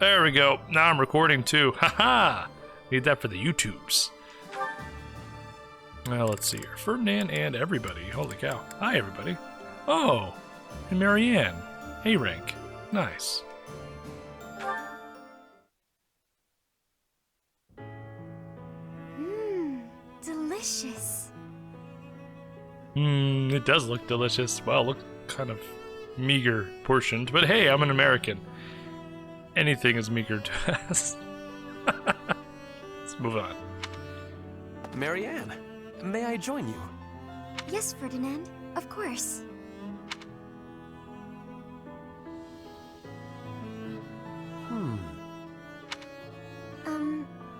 There we go. Now I'm recording too. Haha! Need that for the YouTubes. Well, let's see here. Ferdinand and everybody. Holy cow. Hi, everybody. Oh, and Marianne. Hey, Rank. Nice. Delicious. It does look delicious. Well, look kind of meager portioned, but hey, I'm an American. Anything is meager to us. Let's move on. Marianne, may I join you? Yes, Ferdinand. Of course.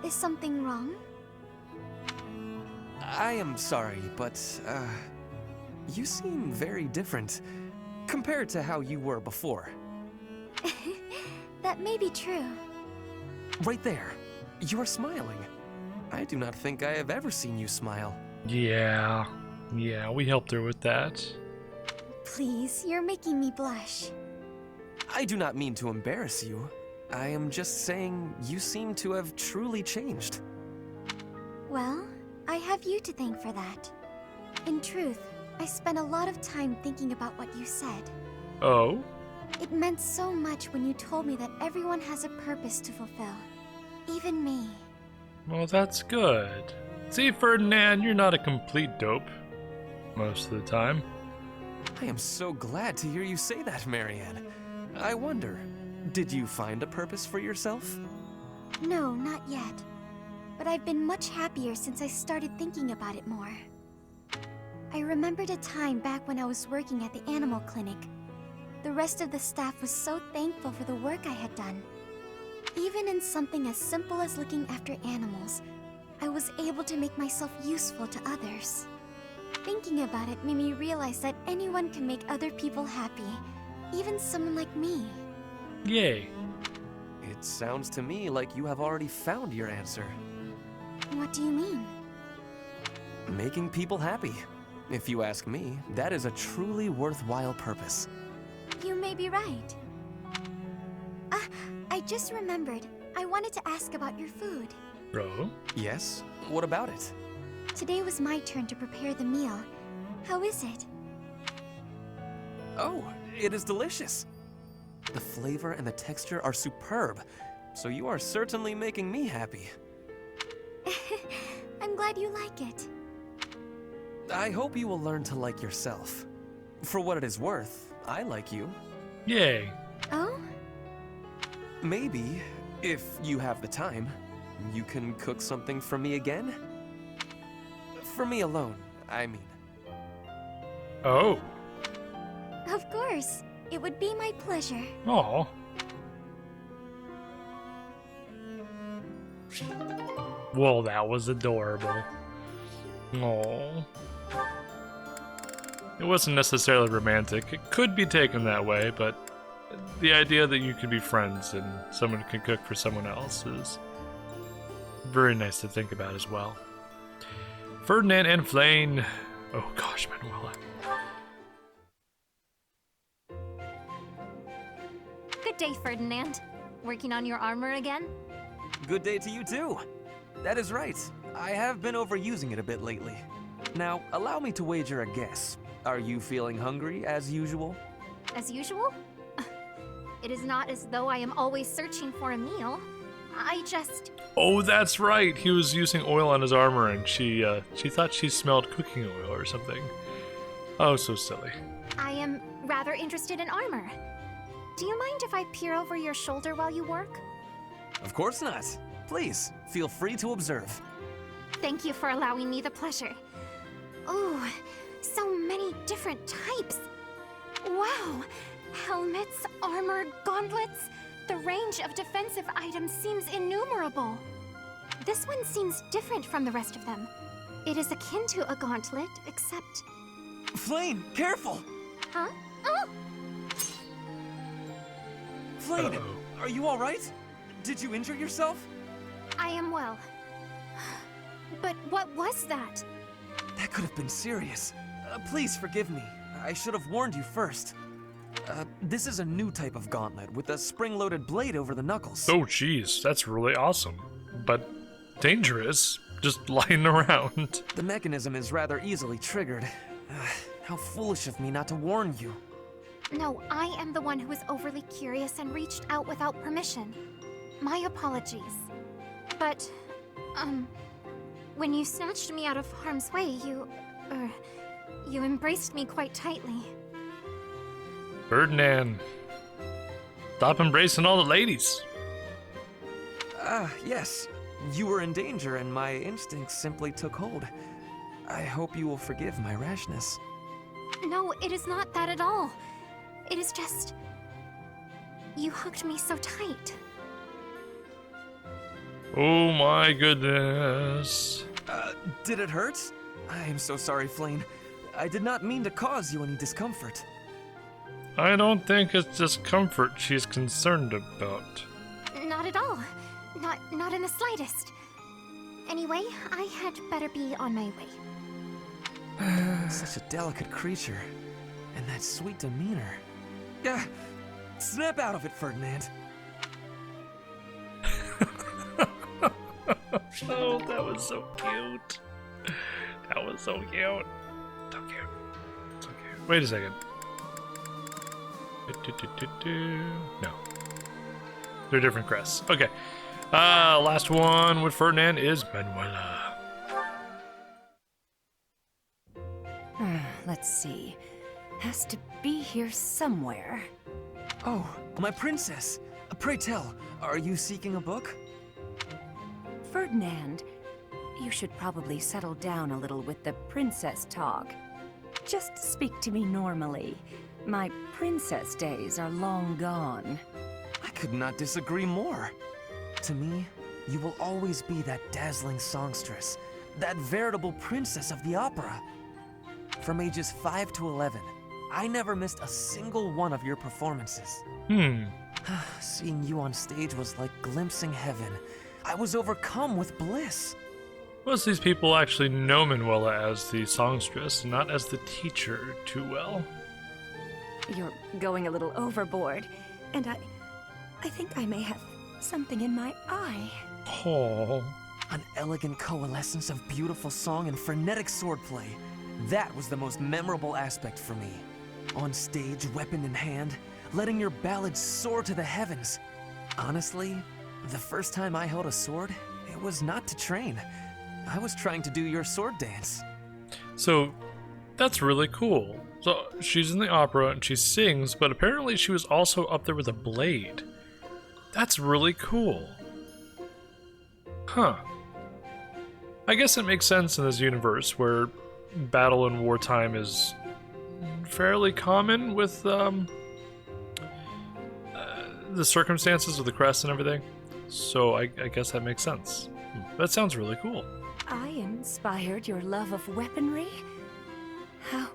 Is something wrong? I am sorry, but, you seem very different compared to how you were before. That may be true. Right there. You are smiling. I do not think I have ever seen you smile. Yeah, we helped her with that. Please, you're making me blush. I do not mean to embarrass you. I am just saying you seem to have truly changed. Well, I have you to thank for that. In truth, I spent a lot of time thinking about what you said. Oh? It meant so much when you told me that everyone has a purpose to fulfill. Even me. Well, that's good. See, Ferdinand, you're not a complete dope. Most of the time. I am so glad to hear you say that, Marianne. I wonder, did you find a purpose for yourself? No, not yet. But I've been much happier since I started thinking about it more. I remembered a time back when I was working at the animal clinic. The rest of the staff was so thankful for the work I had done. Even in something as simple as looking after animals, I was able to make myself useful to others. Thinking about it made me realize that anyone can make other people happy, even someone like me. Yay. It sounds to me like you have already found your answer. What do you mean? Making people happy. If you ask me, that is a truly worthwhile purpose. You may be right. I just remembered. I wanted to ask about your food. Bro? Yes? What about it? Today was my turn to prepare the meal. How is it? Oh, it is delicious. The flavor and the texture are superb, so you are certainly making me happy. I'm glad you like it. I hope you will learn to like yourself. For what it is worth, I like you. Yay. Oh? Maybe, if you have the time, you can cook something for me again? For me alone, I mean. Oh. Of course. It would be my pleasure. Aw. Well, that was adorable. Aww. It wasn't necessarily romantic. It could be taken that way, but the idea that you could be friends and someone can cook for someone else is very nice to think about as well. Ferdinand and Flane. Oh gosh, Manuela. Good day, Ferdinand. Working on your armor again? Good day to you too. That is right. I have been overusing it a bit lately. Now, allow me to wager a guess. Are you feeling hungry as usual? As usual? It is not as though I am always searching for a meal. I just... Oh, that's right. He was using oil on his armor, and she thought she smelled cooking oil or something. Oh, so silly. I am rather interested in armor. Do you mind if I peer over your shoulder while you work? Of course not. Please, feel free to observe. Thank you for allowing me the pleasure. Oh, so many different types. Wow! Helmets, armor, gauntlets. The range of defensive items seems innumerable. This one seems different from the rest of them. It is akin to a gauntlet, except... Flane, careful! Huh? Oh! Flane, are you alright? Did you injure yourself? I am well. But what was that? That could have been serious. Please forgive me. I should have warned you first. This is a new type of gauntlet with a spring-loaded blade over the knuckles. Oh, jeez, that's really awesome. But dangerous, just lying around. The mechanism is rather easily triggered. How foolish of me not to warn you. No, I am the one who was overly curious and reached out without permission. My apologies. But, when you snatched me out of harm's way, you embraced me quite tightly. Ferdinand, stop embracing all the ladies. Yes. You were in danger and my instincts simply took hold. I hope you will forgive my rashness. No, it is not that at all. It is just... you hugged me so tight. Oh my goodness. Did it hurt? I am so sorry, Flame. I did not mean to cause you any discomfort. I don't think it's discomfort she's concerned about. Not at all. Not in the slightest. Anyway, I had better be on my way. Such a delicate creature. And that sweet demeanor. Snap out of it, Ferdinand. Oh, that was so cute. That was so cute. So cute. So cute. Wait a second. No. They're different crests. Okay. Last one with Ferdinand is Manuela. Let's see. Has to be here somewhere. Oh, my princess. Pray tell, are you seeking a book? Ferdinand, you should probably settle down a little with the princess talk. Just speak to me normally. My princess days are long gone. I could not disagree more. To me, you will always be that dazzling songstress, that veritable princess of the opera. From ages 5 to 11, I never missed a single one of your performances. Seeing you on stage was like glimpsing heaven. I was overcome with bliss. Most of these people actually know Manuela as the songstress, not as the teacher too well. You're going a little overboard, and I think I may have something in my eye. Oh. An elegant coalescence of beautiful song and frenetic swordplay. That was the most memorable aspect for me. On stage, weapon in hand, letting your ballads soar to the heavens. Honestly, the first time I held a sword, it was not to train. I was trying to do your sword dance. So, that's really cool. So, she's in the opera and she sings, but apparently she was also up there with a blade. That's really cool. Huh. I guess it makes sense in this universe where battle in wartime is fairly common with the circumstances of the crest and everything. So I guess that makes sense. That sounds really cool. I inspired your love of weaponry? How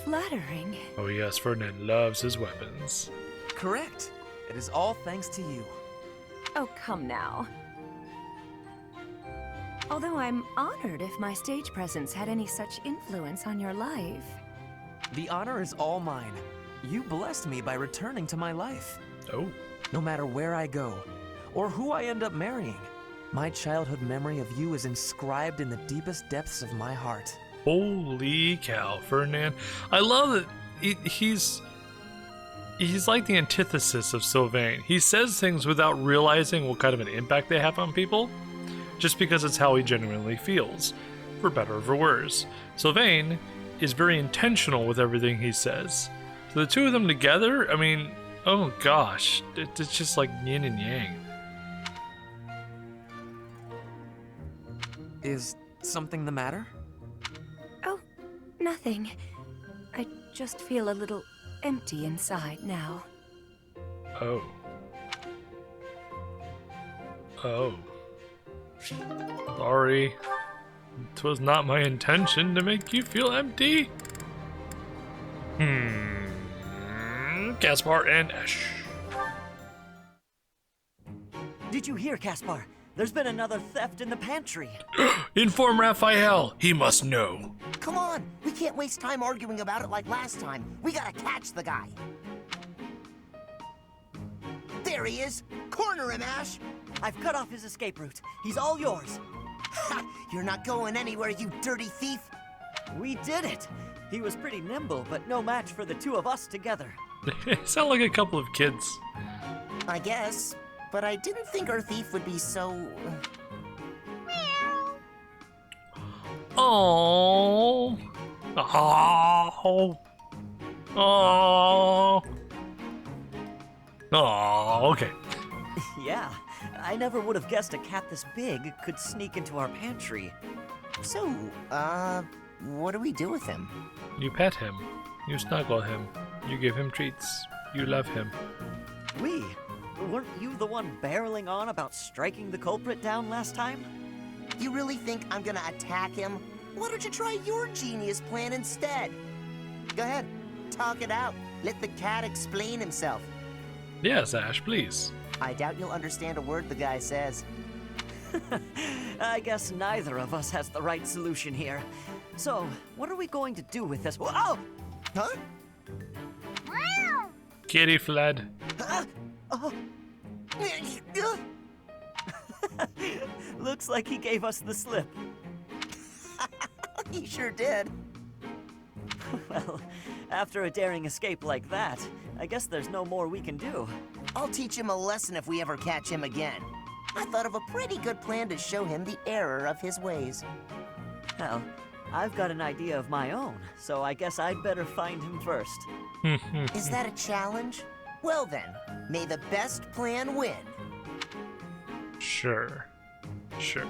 flattering. Oh yes, Ferdinand loves his weapons. Correct. It is all thanks to you. Oh, come now. Although I'm honored if my stage presence had any such influence on your life. The honor is all mine. You blessed me by returning to my life. Oh. No matter where I go, or who I end up marrying, my childhood memory of you is inscribed in the deepest depths of my heart. Holy cow, Ferdinand. I love that he's like the antithesis of Sylvain. He says things without realizing what kind of an impact they have on people, just because it's how he genuinely feels, for better or for worse. Sylvain is very intentional with everything he says. So the two of them together, I mean, oh gosh, it's just like yin and yang. Is something the matter? Oh, nothing. I just feel a little empty inside now. Oh. Oh. Sorry. It was not my intention to make you feel empty. Caspar and Ash. Did you hear, Caspar? There's been another theft in the pantry. Inform Raphael. He must know. Come on, we can't waste time arguing about it like last time. We gotta catch the guy. There he is! Corner him, Ash! I've cut off his escape route. He's all yours. Ha! You're not going anywhere, you dirty thief! We did it! He was pretty nimble, but no match for the two of us together. They sound like a couple of kids. I guess, but I didn't think our thief would be so... Oh. Oh. Oh. Oh, okay. Yeah, I never would have guessed a cat this big could sneak into our pantry. So, what do we do with him? You pet him. You snuggle him. You give him treats. You love him. We? Weren't you the one barreling on about striking the culprit down last time? You really think I'm gonna attack him? Why don't you try your genius plan instead? Go ahead, talk it out. Let the cat explain himself. Yes, Ash, please. I doubt you'll understand a word the guy says. I guess neither of us has the right solution here. So, what are we going to do with this? Oh! Huh? Kitty fled. Oh. Looks like he gave us the slip. He sure did. Well, after a daring escape like that, I guess there's no more we can do. I'll teach him a lesson if we ever catch him again. I thought of a pretty good plan to show him the error of his ways. Well, I've got an idea of my own, so I guess I'd better find him first. Is that a challenge? Well then, may the best plan win. Sure. Sure.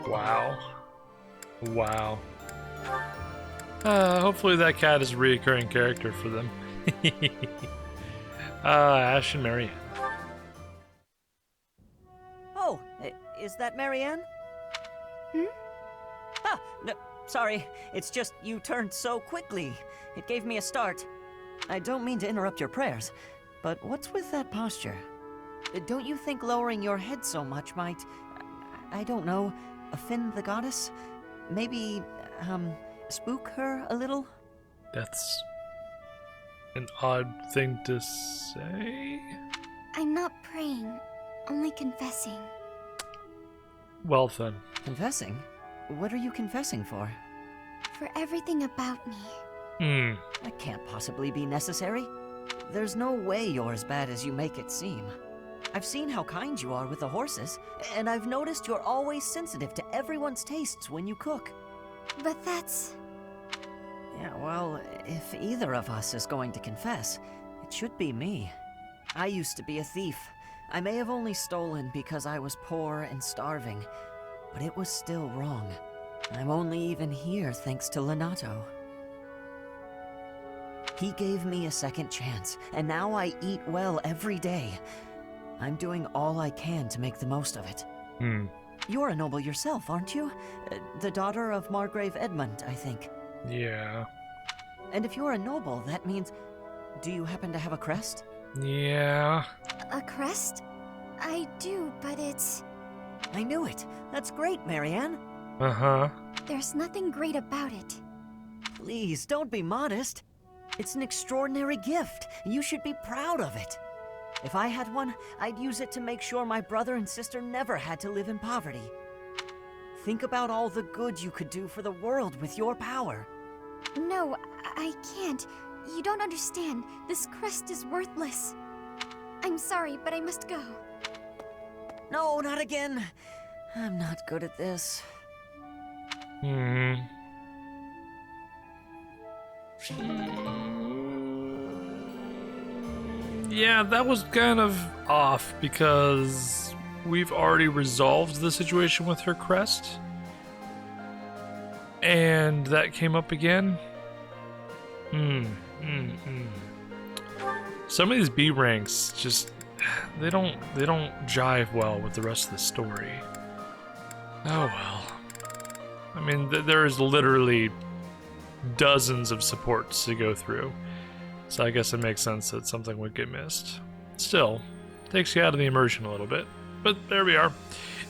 Wow. Wow. Hopefully that cat is a reoccurring character for them. Ash and Marianne. Oh, is that Marianne? Ah, no, sorry. It's just you turned so quickly. It gave me a start. I don't mean to interrupt your prayers, but what's with that posture? Don't you think lowering your head so much might, I don't know, offend the goddess? Maybe, spook her a little? That's an odd thing to say. I'm not praying, only confessing. Well then. Confessing? What are you confessing for? For everything about me. That can't possibly be necessary. There's no way you're as bad as you make it seem. I've seen how kind you are with the horses, and I've noticed you're always sensitive to everyone's tastes when you cook. But that's... Yeah, well, if either of us is going to confess, it should be me. I used to be a thief. I may have only stolen because I was poor and starving, but it was still wrong. I'm only even here thanks to Lenato. He gave me a second chance, and now I eat well every day. I'm doing all I can to make the most of it. You're a noble yourself, aren't you? The daughter of Margrave Edmund, I think. Yeah. And if you're a noble, that means... Do you happen to have a crest? Yeah. a crest? I do, but it's... I knew it. That's great, Marianne. Uh-huh. There's nothing great about it. Please, don't be modest. It's an extraordinary gift. You should be proud of it. If I had one, I'd use it to make sure my brother and sister never had to live in poverty. Think about all the good you could do for the world with your power. No, I can't. You don't understand. This crest is worthless. I'm sorry, but I must go. No, not again. I'm not good at this. Yeah, that was kind of off because we've already resolved the situation with her crest. And that came up again. Some of these B ranks just they don't jive well with the rest of the story. Oh well. I mean, there's literally dozens of supports to go through. So I guess it makes sense that something would get missed. Still, takes you out of the immersion a little bit. But there we are.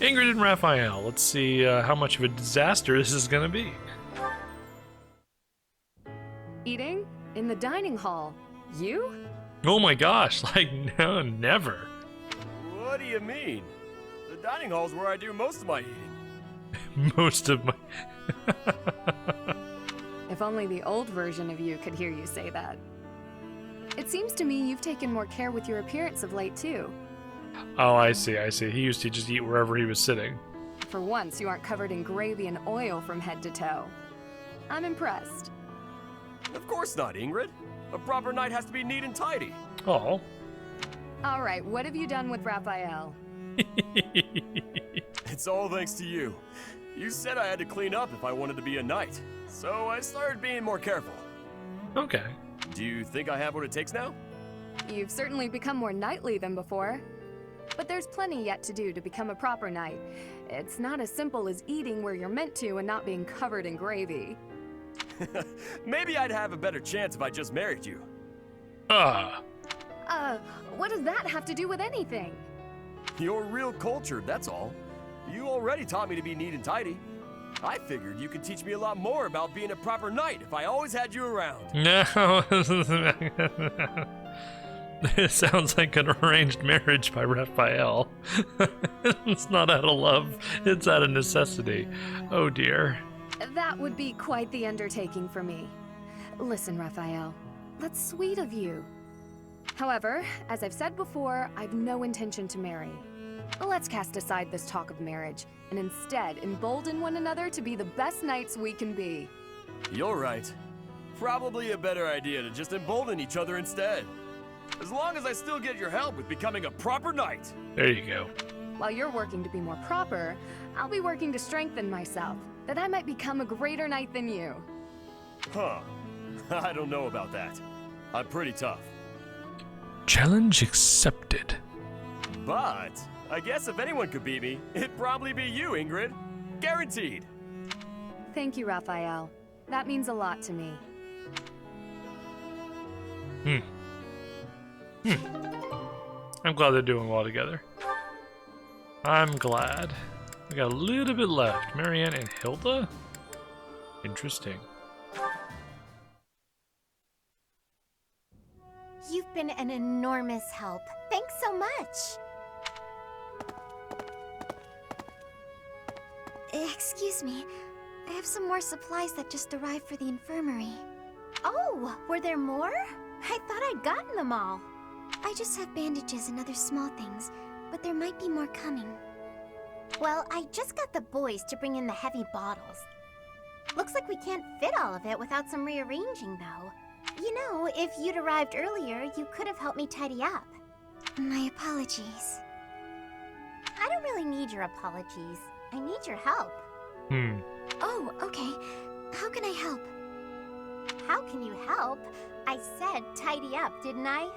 Ingrid and Raphael. Let's see how much of a disaster this is going to be. Eating? In the dining hall. You? Oh my gosh, like, no, never. What do you mean? The dining hall's where I do most of my eating. Most of my... If only the old version of you could hear you say that. It seems to me you've taken more care with your appearance of late, too. Oh, I see. He used to just eat wherever he was sitting. For once, you aren't covered in gravy and oil from head to toe. I'm impressed. Of course not, Ingrid. A proper knight has to be neat and tidy. Oh. All right, what have you done with Raphael? It's all thanks to you. You said I had to clean up if I wanted to be a knight, so I started being more careful. Okay. Do you think I have what it takes now? You've certainly become more knightly than before. But there's plenty yet to do to become a proper knight. It's not as simple as eating where you're meant to and not being covered in gravy. Maybe I'd have a better chance if I just married you. What does that have to do with anything? You're real cultured, that's all. You already taught me to be neat and tidy. I figured you could teach me a lot more about being a proper knight if I always had you around. No. It sounds like an arranged marriage by Raphael. It's not out of love, it's out of necessity. Oh dear. That would be quite the undertaking for me. Listen, Raphael, that's sweet of you. However, as I've said before, I've no intention to marry. Let's cast aside this talk of marriage, and instead embolden one another to be the best knights we can be. You're right. Probably a better idea to just embolden each other instead. As long as I still get your help with becoming a proper knight. There you go. While you're working to be more proper, I'll be working to strengthen myself, that I might become a greater knight than you. Huh. I don't know about that. I'm pretty tough. Challenge accepted. But I guess if anyone could beat me, it'd probably be you, Ingrid. Guaranteed. Thank you, Raphael. That means a lot to me. I'm glad they're doing well together. I'm glad. We got a little bit left. Marianne and Hilda? Interesting. You've been an enormous help. Thanks so much. Excuse me. I have some more supplies that just arrived for the infirmary. Oh, were there more? I thought I'd gotten them all. I just have bandages and other small things, but there might be more coming. Well, I just got the boys to bring in the heavy bottles. Looks like we can't fit all of it without some rearranging, though. You know, if you'd arrived earlier, you could have helped me tidy up. My apologies. I don't really need your apologies. I need your help. Oh, okay. How can I help? How can you help? I said tidy up, didn't I?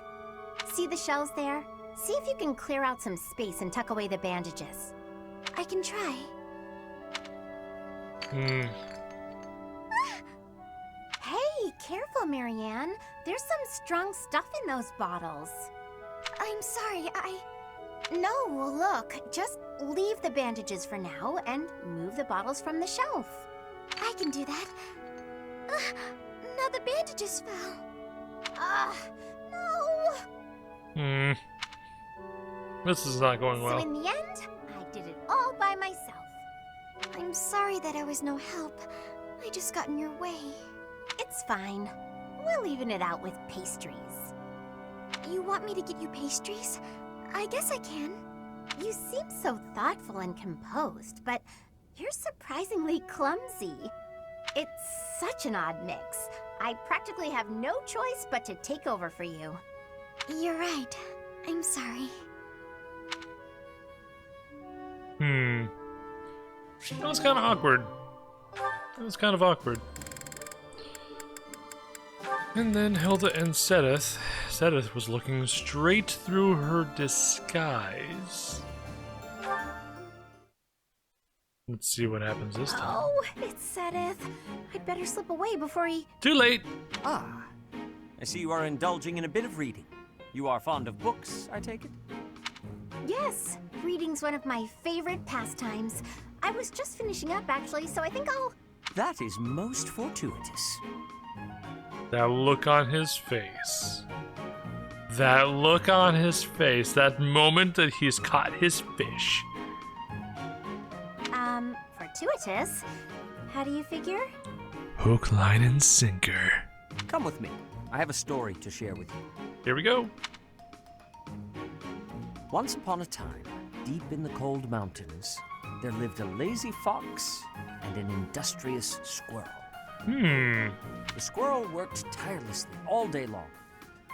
See the shelves there? See if you can clear out some space and tuck away the bandages. I can try. Hey, careful, Marianne. There's some strong stuff in those bottles. I'm sorry, No, look, just leave the bandages for now and move the bottles from the shelf. I can do that. Now the bandages fell. No! This is not going well. So in the end, I did it all by myself. I'm sorry that I was no help. I just got in your way. It's fine. We'll even it out with pastries. You want me to get you pastries? I guess I can. You seem so thoughtful and composed, but you're surprisingly clumsy. It's such an odd mix. I practically have no choice but to take over for you. You're right. I'm sorry. That was kind of awkward. And then Hilda and Sedith. Sedith was looking straight through her disguise. Let's see what happens this time. Oh, it's Sedith. I'd better slip away before he... Too late! Ah, I see you are indulging in a bit of reading. You are fond of books, I take it? Yes, reading's one of my favorite pastimes. I was just finishing up, actually, so I think I'll... That is most fortuitous. That look on his face. That look on his face, that moment that he's caught his fish. Fortuitous? How do you figure? Hook, line, and sinker. Come with me. I have a story to share with you. Here we go. Once upon a time, deep in the cold mountains, there lived a lazy fox and an industrious squirrel. The squirrel worked tirelessly all day long,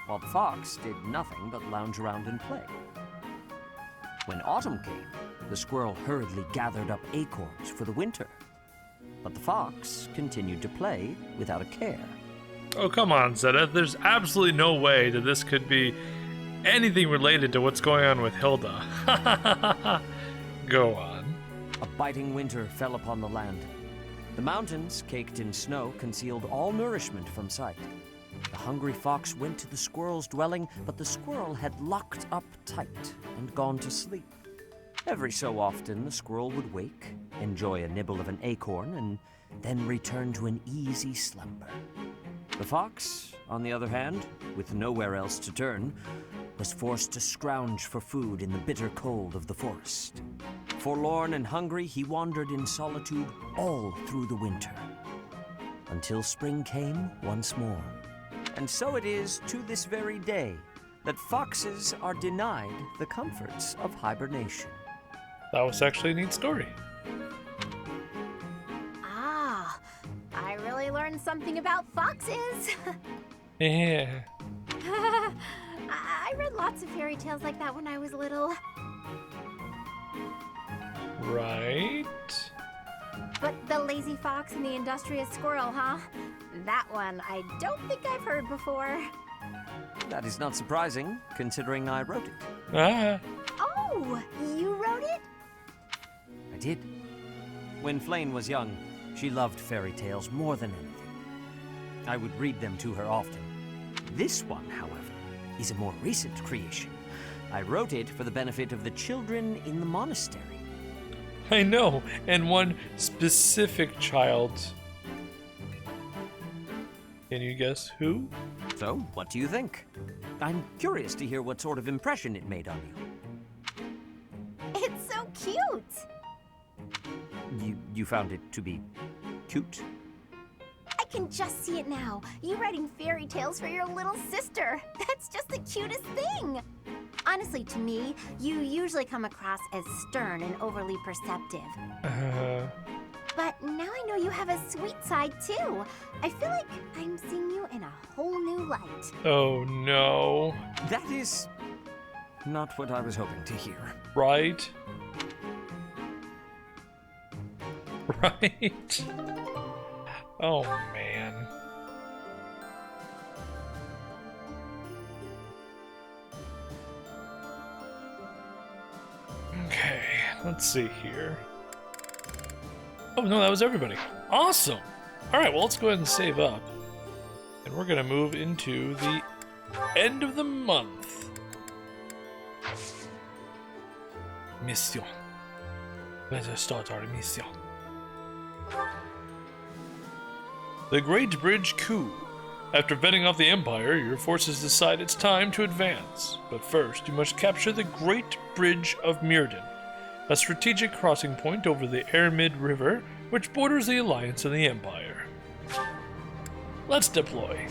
while the fox did nothing but lounge around and play. When autumn came, the squirrel hurriedly gathered up acorns for the winter, but the fox continued to play without a care. Oh, come on, Zeta. There's absolutely no way that this could be anything related to what's going on with Hilda. Go on. A biting winter fell upon the land. The mountains, caked in snow, concealed all nourishment from sight. The hungry fox went to the squirrel's dwelling, but the squirrel had locked up tight and gone to sleep. Every so often, the squirrel would wake, enjoy a nibble of an acorn, and then return to an easy slumber. The fox, on the other hand, with nowhere else to turn, was forced to scrounge for food in the bitter cold of the forest. Forlorn and hungry, he wandered in solitude all through the winter, until spring came once more. And so it is to this very day that foxes are denied the comforts of hibernation. That was actually a neat story. Ah, I really learned something about foxes. Yeah. I read lots of fairy tales like that when I was little. Right. But the lazy fox and the industrious squirrel, huh? That one I don't think I've heard before. That is not surprising, considering I wrote it. Ah. Oh, you wrote it? I did. When Flame was young, she loved fairy tales more than anything. I would read them to her often. This one, however, is a more recent creation. I wrote it for the benefit of the children in the monastery. I know, and one specific child. Can you guess who? So, what do you think? I'm curious to hear what sort of impression it made on you. It's so cute. You found it to be cute? I can just see it now. You writing fairy tales for your little sister. That's just the cutest thing. Honestly, to me, you usually come across as stern and overly perceptive. But now I know you have a sweet side, too. I feel like I'm seeing you in a whole new light. Oh no. That is not what I was hoping to hear. Right? Right? Oh man. Okay, let's see here. Oh no, that was everybody. Awesome! Alright, well let's go ahead and save up. And we're gonna move into the end of the month. Mission. Let us start our mission. The Great Bridge Coup. After vetting off the Empire, your forces decide it's time to advance. But first, you must capture the Great Bridge of Myrddin, a strategic crossing point over the Ermid River, which borders the Alliance and the Empire. Let's deploy.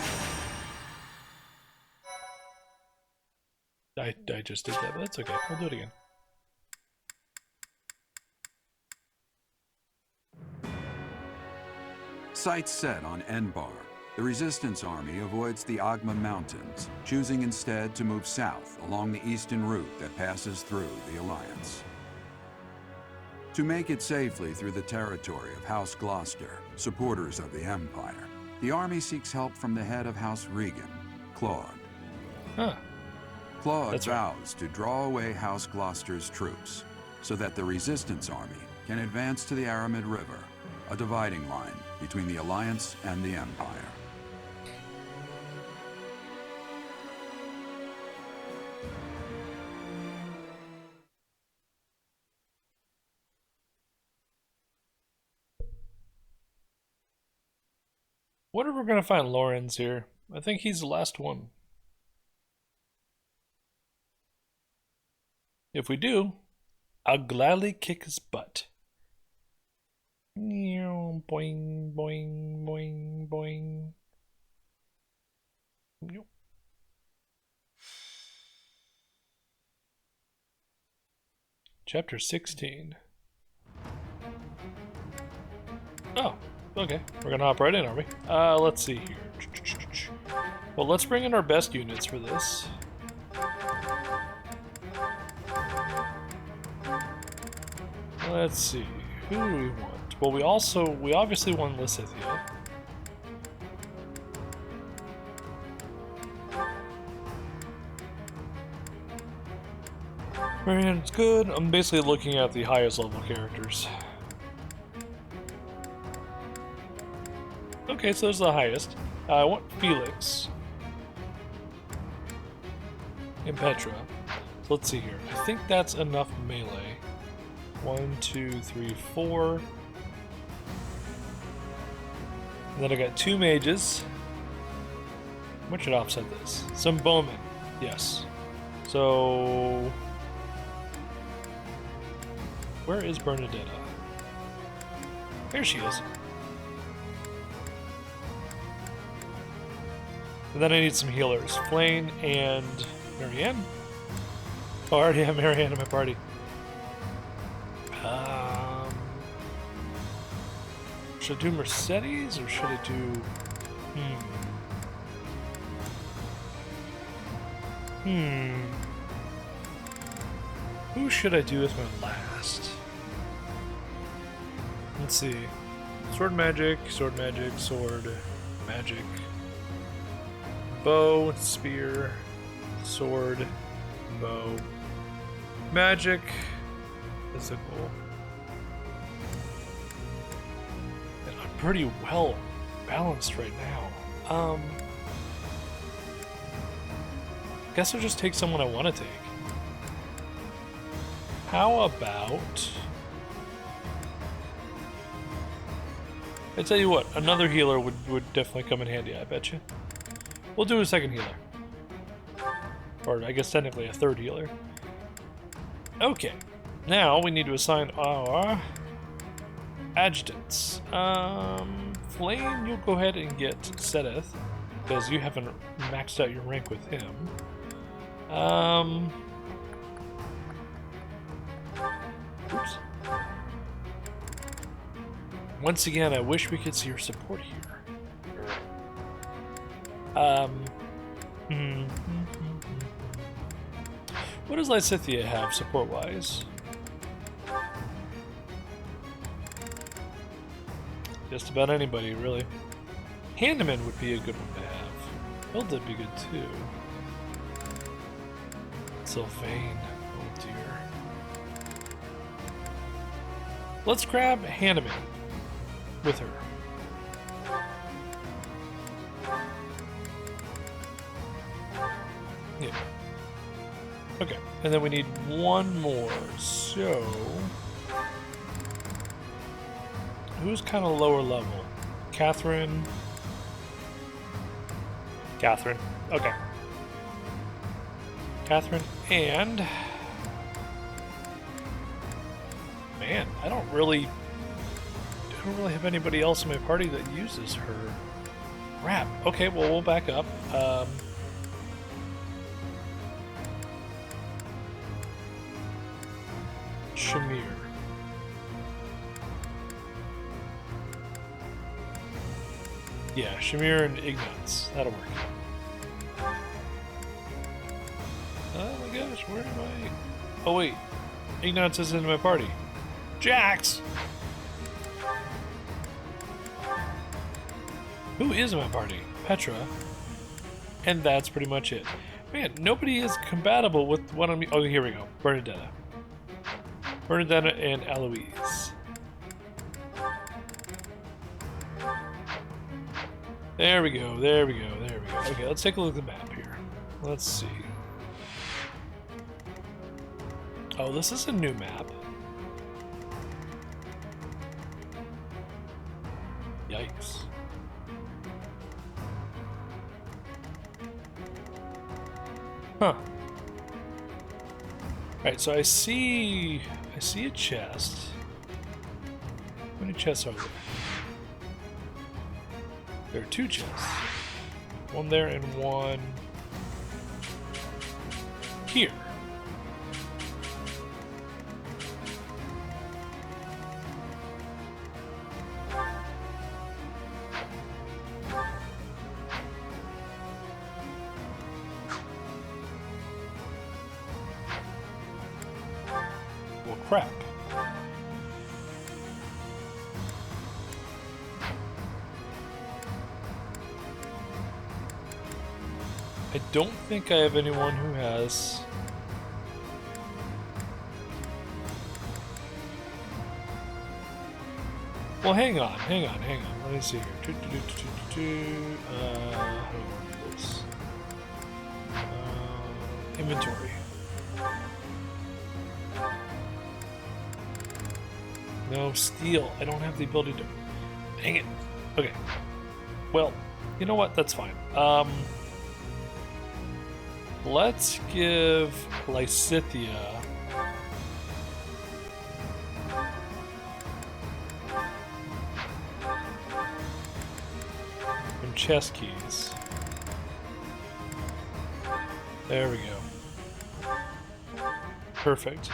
I just did that, but that's okay. I'll do it again. Sights set on Enbar. The Resistance Army avoids the Agma Mountains, choosing instead to move south along the eastern route that passes through the Alliance. To make it safely through the territory of House Gloucester, supporters of the Empire, the army seeks help from the head of House Regan, Claude. Huh. Claude That's right. vows to draw away House Gloucester's troops so that the Resistance Army can advance to the Aramid River, a dividing line between the Alliance and the Empire. What if we're gonna find Lawrence here? I think he's the last one. If we do, I'll gladly kick his butt. Boing, boing, boing, boing. Chapter 16. Oh, okay. We're gonna hop right in, are we? Let's see here. Well, let's bring in our best units for this. Let's see. Who do we want? Well, we obviously want Lysithia. Man, it's good. I'm basically looking at the highest level characters. Okay, so there's the highest. I want Felix. And Petra. So let's see here. I think that's enough melee. 1, 2, 3, 4. And then I got 2 mages. What should offset this? Some bowmen. Yes. So... where is Bernadetta? There she is. And then I need some healers. Flayn and Marianne. Oh, I already have Marianne in my party. Should I do Mercedes or should I do... Who should I do as my last? Let's see. Sword magic, sword magic, sword magic. Bow, spear, sword, bow, magic, physical. And I'm pretty well balanced right now. Guess I'll just take someone I want to take. How about... I tell you what, another healer would definitely come in handy, I bet you. We'll do a second healer. Or I guess technically a third healer. Okay. Now we need to assign our adjutants. Flayn, you'll go ahead and get Sedith, because you haven't maxed out your rank with him. Oops. Once again, I wish we could see your support here. What does Lysithia have support-wise? Just about anybody, really. Handyman would be a good one to have. Hilda'd be good too. Sylvain, oh dear. Let's grab Handyman with her. Yeah. Okay, and then we need one more, so... who's kind of lower level? Catherine? Catherine. Okay. Catherine and... man, I don't really have anybody else in my party that uses her. Crap. Okay, well, we'll back up. Shamir. Yeah, Shamir and Ignatz. That'll work. Oh my gosh, where am I? Oh wait, Ignatz is in my party. Jax! Who is in my party? Petra. And that's pretty much it. Man, nobody is compatible with what I'm... oh, here we go. Bernadetta. Bernadetta and Eloise. There we go, there we go, there we go. Okay, let's take a look at the map here. Let's see. Oh, this is a new map. Yikes. Huh. Alright, so I see a chest. How many chests are there? There are 2 chests. One there and one here. Well, crap. I don't think I have anyone who has... Well, hang on. Let me see here. How do I do this? Inventory. No, steel. I don't have the ability to... Dang it. Okay. Well, you know what? That's fine. Let's give Lysithia some chest keys. There we go. Perfect.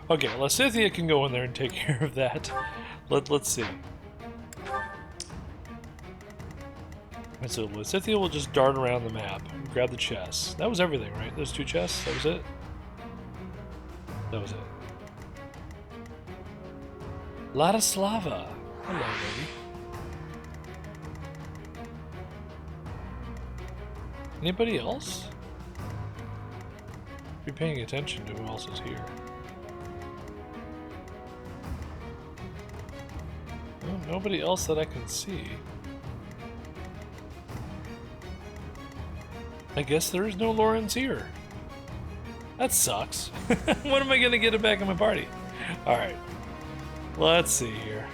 Okay, Lysithia can go in there and take care of that. Let's see. And so Lysithia will just dart around the map and grab the chests. That was everything, right? Those 2 chests? That was it? That was it. Ladislava. Hello, lady. Anybody else? Be paying attention to who else is here. Oh, nobody else that I can see. I guess there is no Lawrence here. That sucks. When am I gonna get it back in my party? Alright. Let's see here.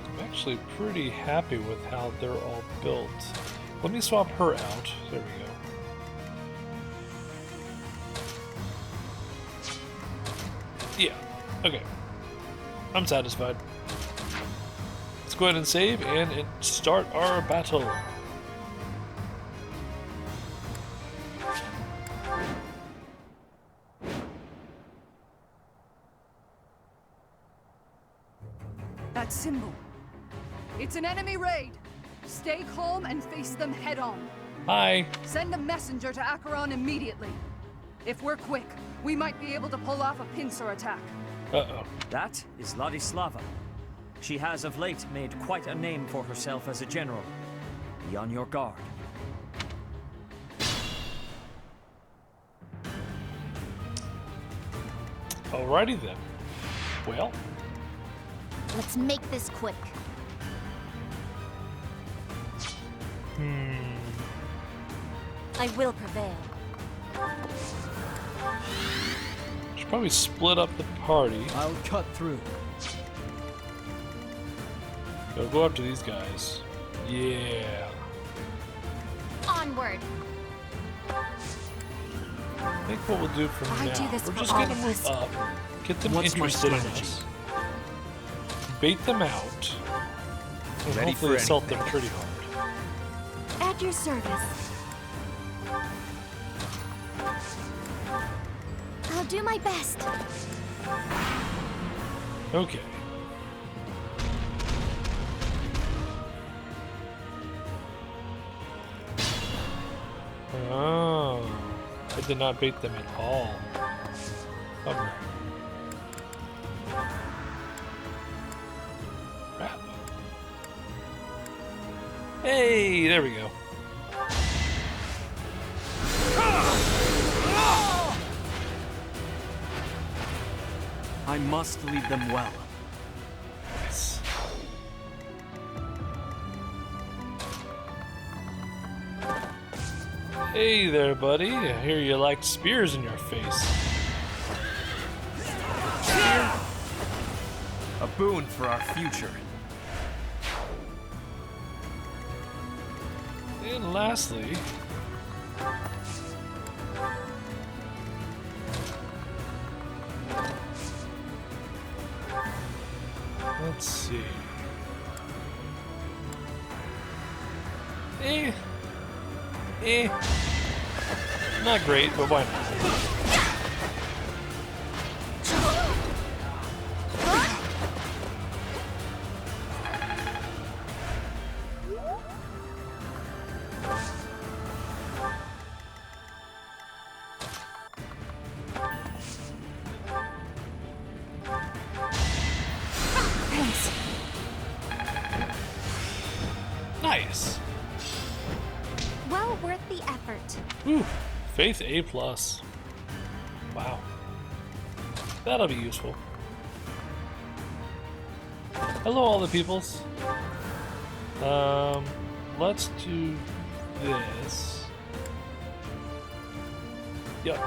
I'm actually pretty happy with how they're all built. Let me swap her out. There we go. Yeah. Okay. I'm satisfied. Let's go ahead and save and start our battle. That symbol. It's an enemy raid. Stay calm and face them head on. Hi. Send a messenger to Acheron immediately. If we're quick, we might be able to pull off a pincer attack. Uh-oh. That is Ladislava. She has of late made quite a name for herself as a general. Be on your guard. Alrighty then. Well. Let's make this quick. I will prevail. Should probably split up the party. I'll cut through. Go up to these guys. Yeah. Onward. I think what we'll do from I now, do this we're for just all gonna of move us. up, get them What's my interested in strategy? us, bait them out, and Ready hopefully for assault them pretty hard. At your service. I'll do my best. Okay. Oh, I did not bait them at all. Bummer. Crap. Hey, there we go. I must lead them well. Nice. Hey there, buddy. I hear you like spears in your face. A boon for our future. And lastly, let's see. Not great, but why not? Nice. Well worth the effort. Ooh, Faith A+. Wow. That'll be useful. Hello, all the peoples. Let's do this. Yep.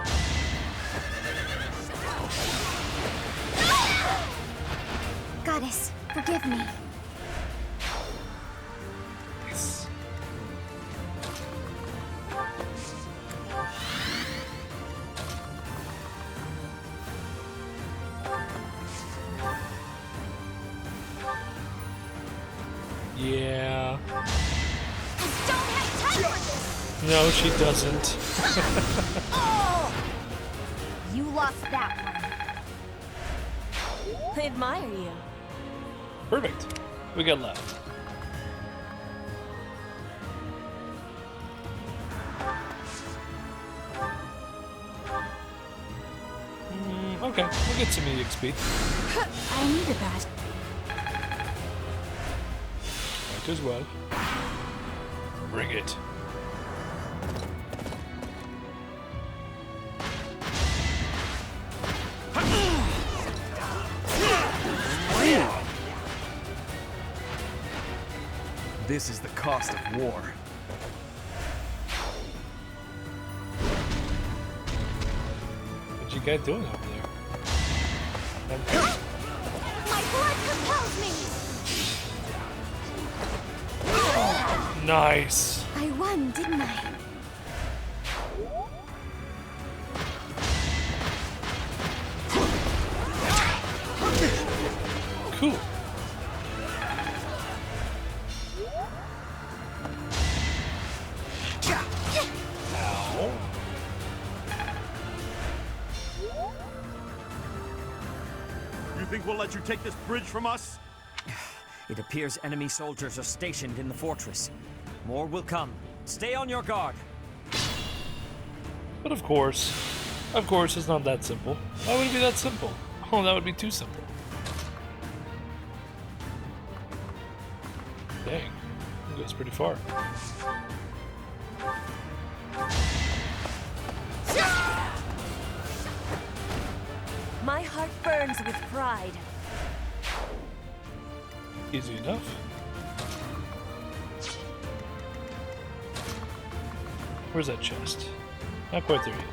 Goddess, forgive me. Nice. Yeah. I don't have time for this! No, she doesn't. You lost that one. I admire you. Perfect. We got left. Okay, we'll get some EXP. I needed that. Might as well. Bring it. This is the cost of war. What you guys doing over there? My blood compels me! Nice. I won, didn't I? Cool. Ow. You think we'll let you take this bridge from us? It appears enemy soldiers are stationed in the fortress. More will come. Stay on your guard. But of course, it's not that simple. Why would it be that simple? Oh, that would be too simple. Dang, it goes pretty far. My heart burns with pride. Easy enough. Where's that chest? Not quite there yet.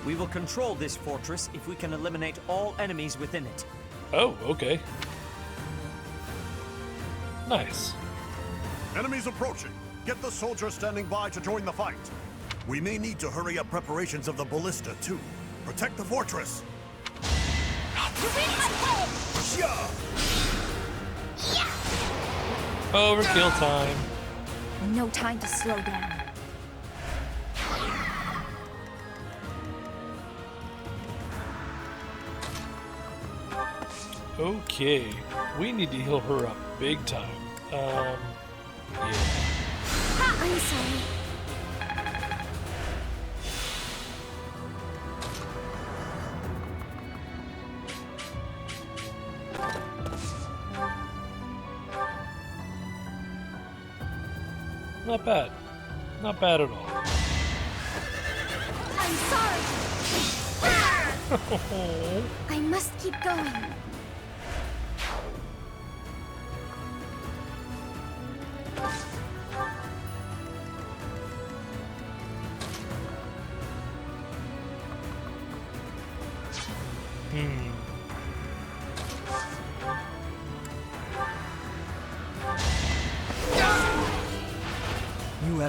We will control this fortress if we can eliminate all enemies within it. Oh, okay. Nice. Enemies approaching. Get the soldiers standing by to join the fight. We may need to hurry up preparations of the ballista, too. Protect the fortress. Overkill time. No time to slow down. Okay, we need to heal her up big time. Yeah. I'm sorry. Not bad. Not bad at all. I'm sorry. I must keep going.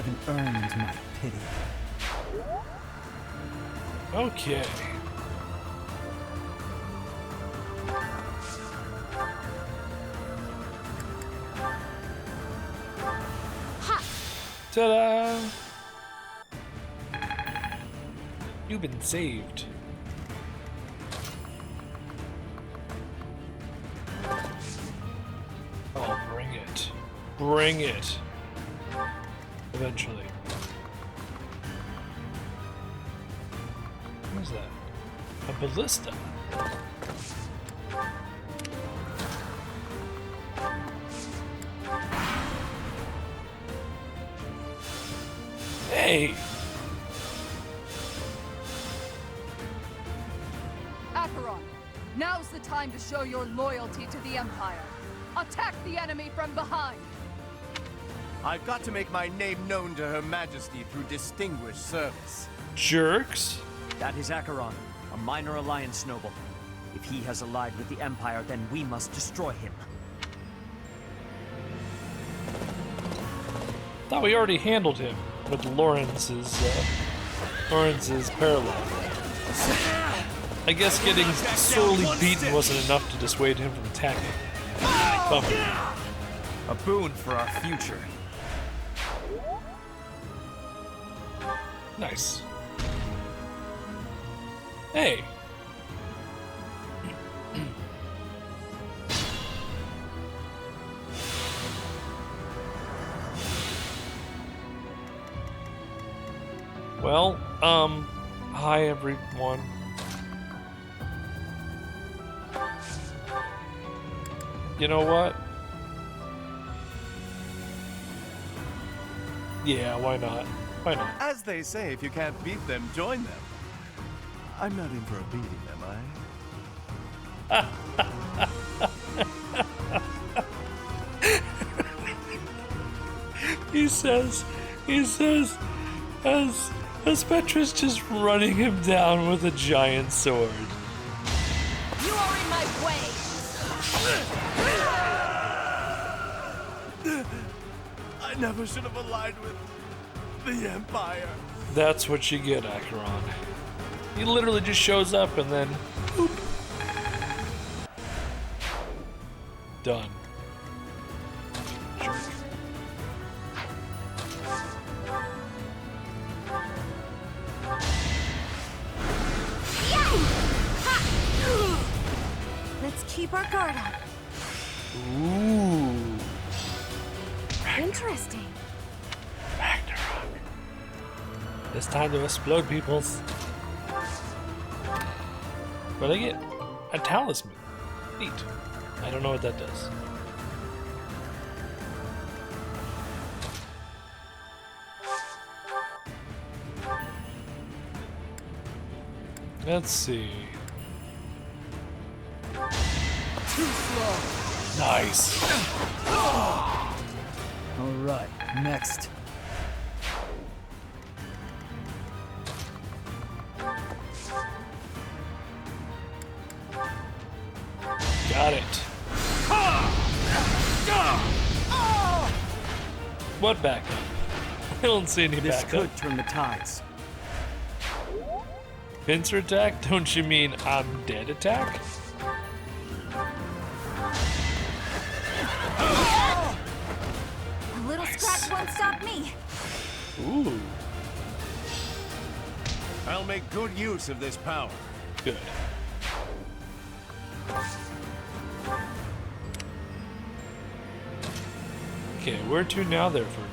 11 earned my pity. Okay. Ta-da! You've been saved. Oh, bring it. Bring it. Eventually. What is that? A ballista. Hey! Acheron, now's the time to show your loyalty to the Empire. Attack the enemy from behind! I've got to make my name known to Her Majesty through distinguished service. Jerks. That is Acheron, a minor Alliance noble. If he has allied with the Empire, then we must destroy him. Thought we already handled him with Lawrence's parallel. I guess getting sorely beaten wasn't enough to dissuade him from attacking. Bummer. A boon for our future. Nice. Hey. Well, hi everyone. You know what? Yeah, why not? Why not? As they say, if you can't beat them, join them. I'm not in for a beating, am I? He says, as Petra's just running him down with a giant sword. You are in my way! I never should have allied with the Empire. That's what you get, Acheron. He literally just shows up and then, boop. Done. Jerk. Let's keep our guard up. Ooh. Interesting. Ragnarok. It's time to explode, peoples. But I get a talisman. Neat. I don't know what that does. Let's see. Too slow. Nice. Alright, next. Got it. What backup? I don't see any This backup. could turn the tides. Pincer attack? Don't you mean I'm dead attack? A little scratch won't stop me. Ooh, I'll make good use of this power. good. Okay, where to now there, Ferdinand?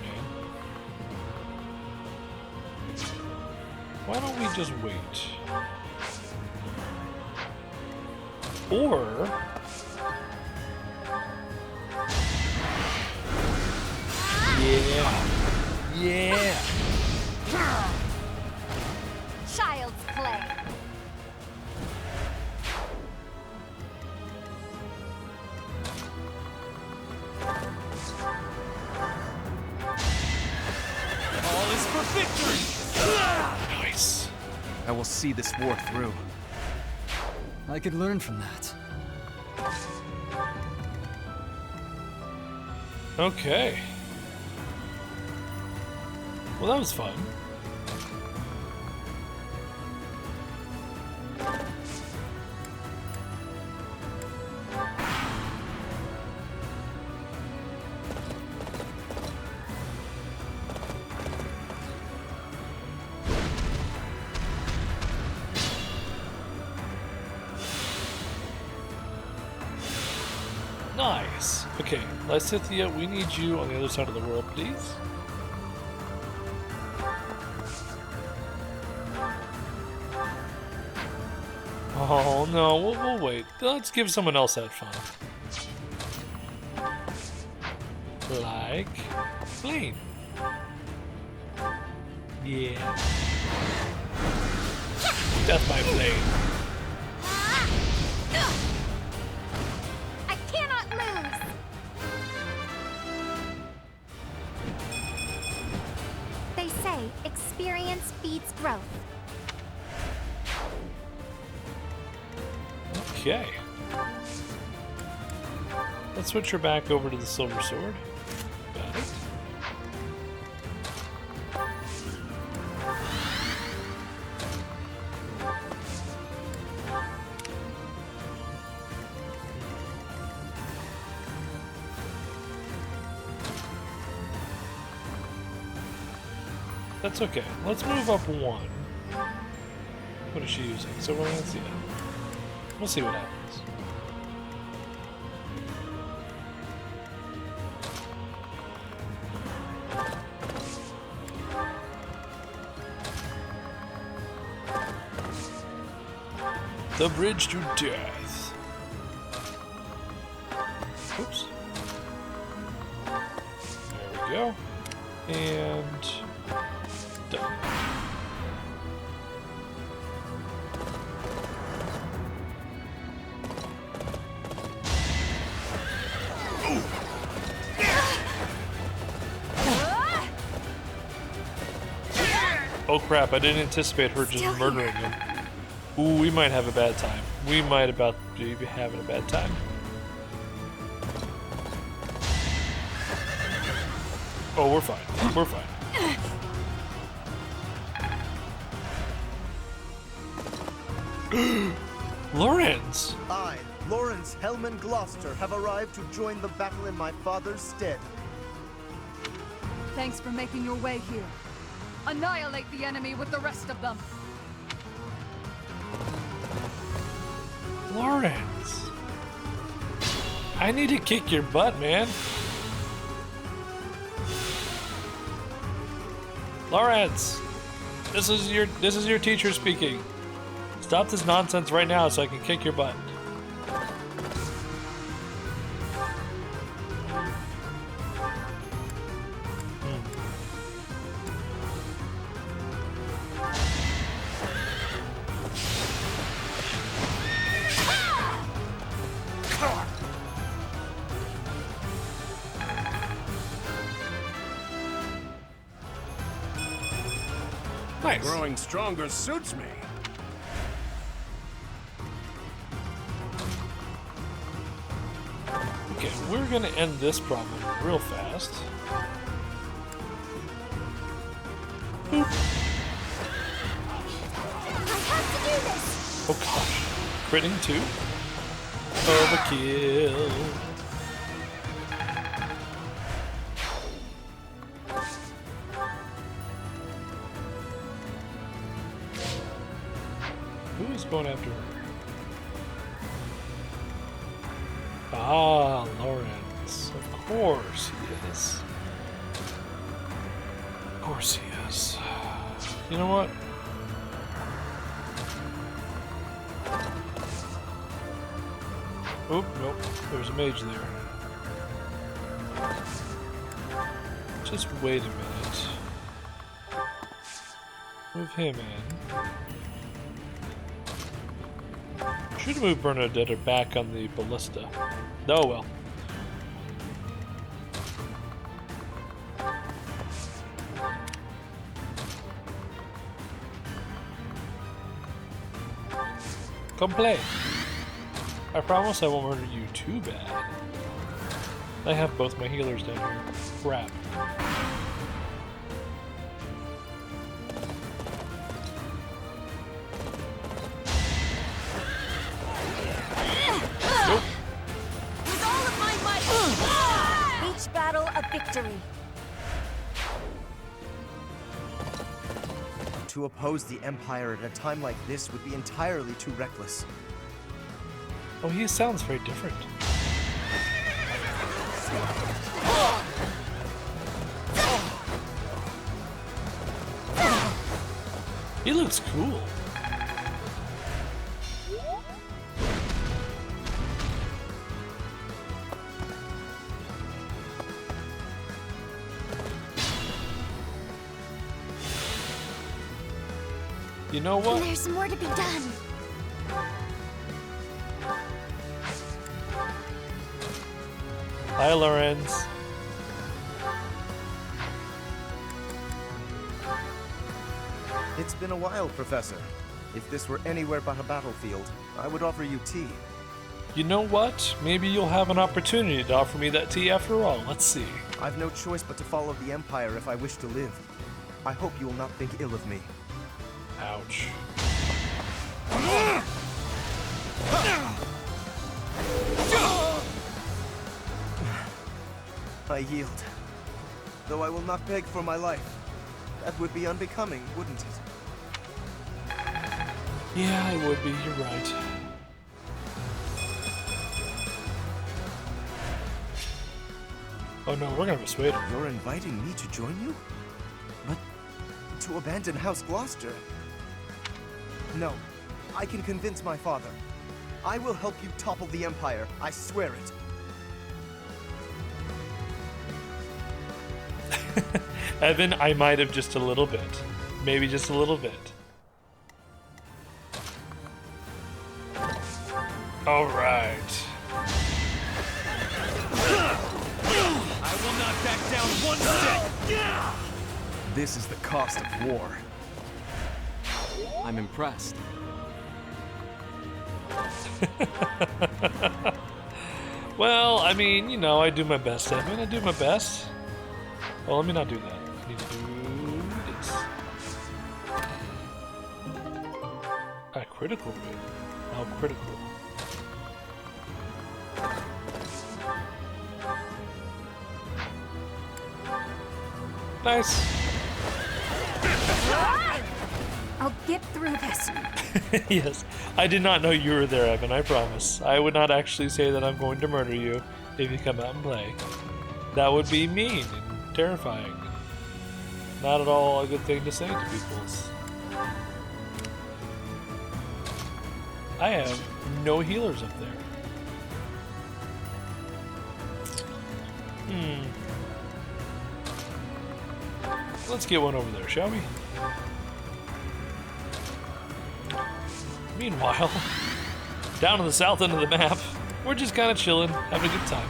Why don't we just wait? Or... Yeah. Yeah. Child's play. All is for victory! Nice. I will see this war through. I could learn from that. Okay. Well, that was fun. Nice. Okay, Lysithia, we need you on the other side of the world, please. Oh no, we'll wait. Let's give someone else that fun. Like Blaine. Yeah. That's my Blaine. I cannot lose! They say experience feeds growth. Okay. Let's switch her back over to the Silver Sword. Got it. That's okay. Let's move up one. What is she using? So we're gonna see that. We'll see what happens. The bridge to death. Oops. There we go. And done. Oh crap, I didn't anticipate her just murdering him. Ooh, we might have a bad time. We might about be having a bad time. Oh, we're fine. We're fine. Lawrence! I, Lawrence Hellman Gloucester, have arrived to join the battle in my father's stead. Thanks for making your way here. Annihilate the enemy with the rest of them. Lawrence! I need to kick your butt, man. Lawrence! This is your teacher speaking. Stop this nonsense right now so I can kick your butt. Nice. Growing stronger suits me. Okay, we're gonna end this problem real fast. Boop. Oh gosh. Critting too? Overkill. Who is going after her? Ah, Lawrence. Of course he is. Of course he is. You know what? Oh, nope. There's a mage there. Just wait a minute. Move him in. Should have moved Bernadette back on the ballista. Oh well. Come play. I promise I won't murder you too bad. I have both my healers down here. Crap. victory. To oppose the Empire at a time like this would be entirely too reckless. Oh, he sounds very different. He looks cool. You know what? There's more to be done. Hi, Lorenz. It's been a while, Professor. If this were anywhere but a battlefield, I would offer you tea. You know what? Maybe you'll have an opportunity to offer me that tea after all. Let's see. I've no choice but to follow the Empire if I wish to live. I hope you will not think ill of me. Ouch. I yield. Though I will not beg for my life. That would be unbecoming, wouldn't it? Yeah, it would be. You're right. Oh no, we're gonna persuade him. You're inviting me to join you? But to abandon House Gloucester? No, I can convince my father. I will help you topple the Empire, I swear it. Evan, I might have just a little bit. Maybe just a little bit. Alright. I will not back down one step! This is the cost of war. I'm impressed. Well, I mean, you know, I do my best, Evan. I do my best. Well, let me not do that. I need to do this. A critical rate. How critical. Nice. I'll get through this. Yes. I did not know you were there, Evan, I promise. I would not actually say that I'm going to murder you if you come out and play. That would be mean and terrifying. Not at all a good thing to say to people. I have no healers up there. Let's get one over there, shall we? Meanwhile, down on the south end of the map, we're just kind of chilling, having a good time.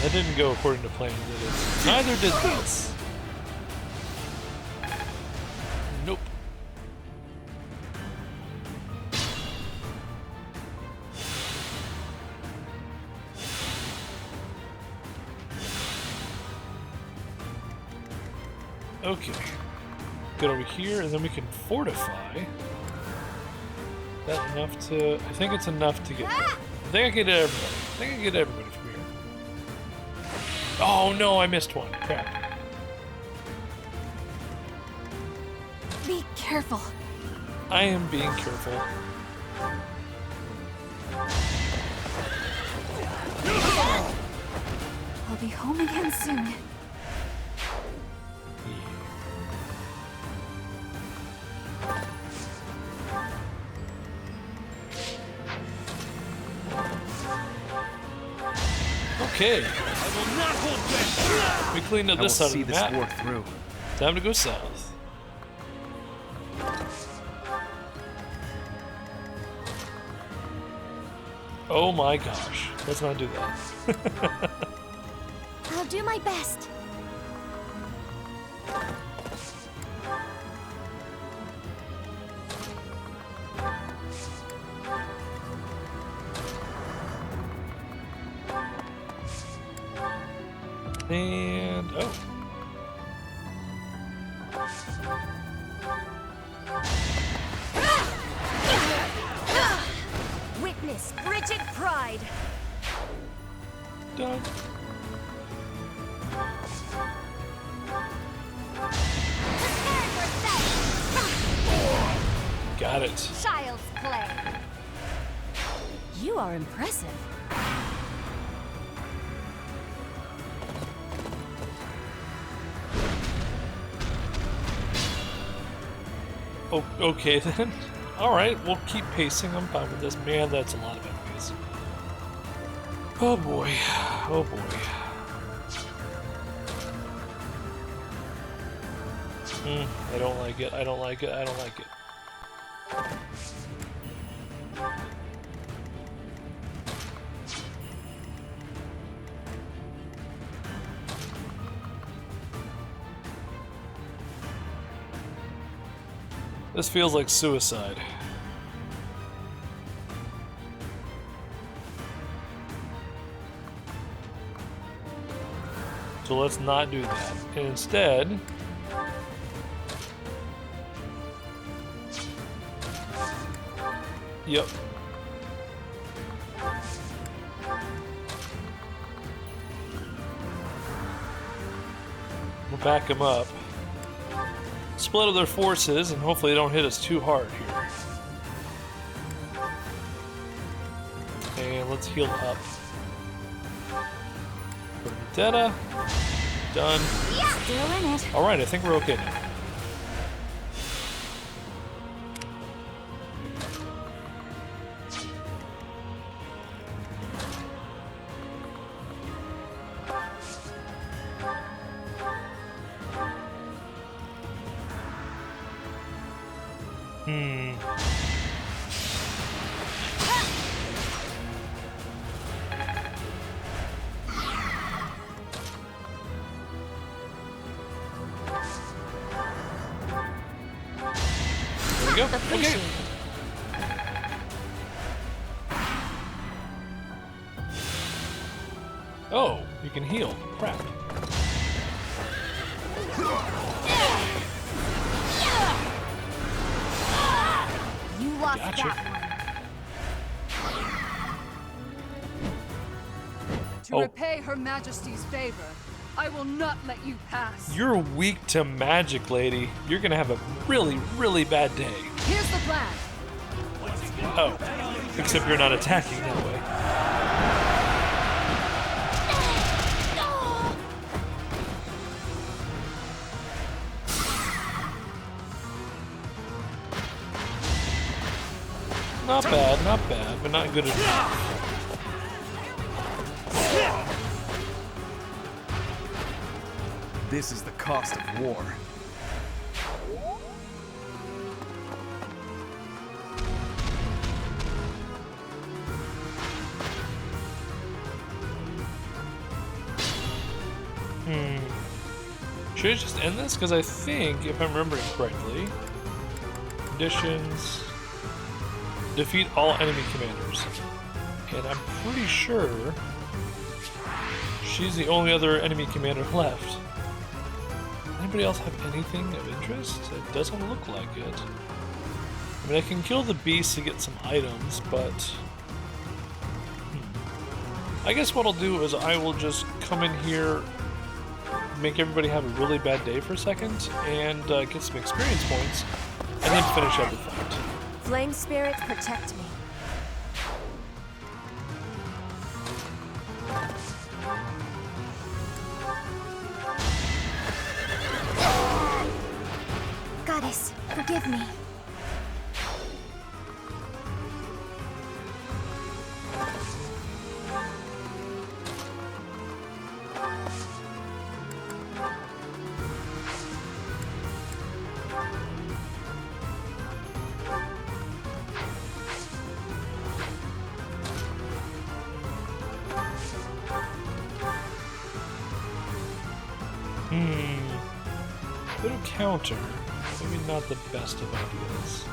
That didn't go according to plan, did it? Neither did this. Nope. Okay. Get over here, and then we can fortify. That enough to... I think it's enough to get there. I think I can get everybody. I think I can get everybody from here. Oh no, I missed one. Crap. Be careful. I am being careful. I'll be home again soon. Okay. We cleaned up this side of the map. War through. Time to go south. Oh my gosh. Let's not do that. I'll do my best. And oh. Witness frigid pride. Done. Got it. Child's play. You are impressive. Oh, okay then. Alright, we'll keep pacing. I'm fine with this. Man, that's a lot of enemies. Oh boy. Oh boy. I don't like it. I don't like it. I don't like it. This feels like suicide. So let's not do that. And instead, yep. We'll back them up. Split up their forces, and hopefully they don't hit us too hard here. And let's heal up. Vendetta. Done. Still in it. Alright, I think we're okay now. There we go. Okay. Oh, you can heal. Crap. You lost Gotcha. that one. To Oh. repay Her Majesty's favor, I will not let you pass. You're weak to magic, lady. You're gonna have a really, really bad day. Here's the plan. Oh, except you're not attacking that way. Not bad, but not good enough. This is the cost of war. Should I just end this? Because I think, if I'm remembering correctly, conditions, defeat all enemy commanders. And I'm pretty sure she's the only other enemy commander left. Anybody else have anything of interest? It doesn't look like it. I mean, I can kill the beast to get some items, but I guess what I'll do is I will just come in here, make everybody have a really bad day for a second, and get some experience points, and then finish up the fight. Flame spirit, protect me. Goddess, forgive me. Little counter. Maybe not the best of ideas.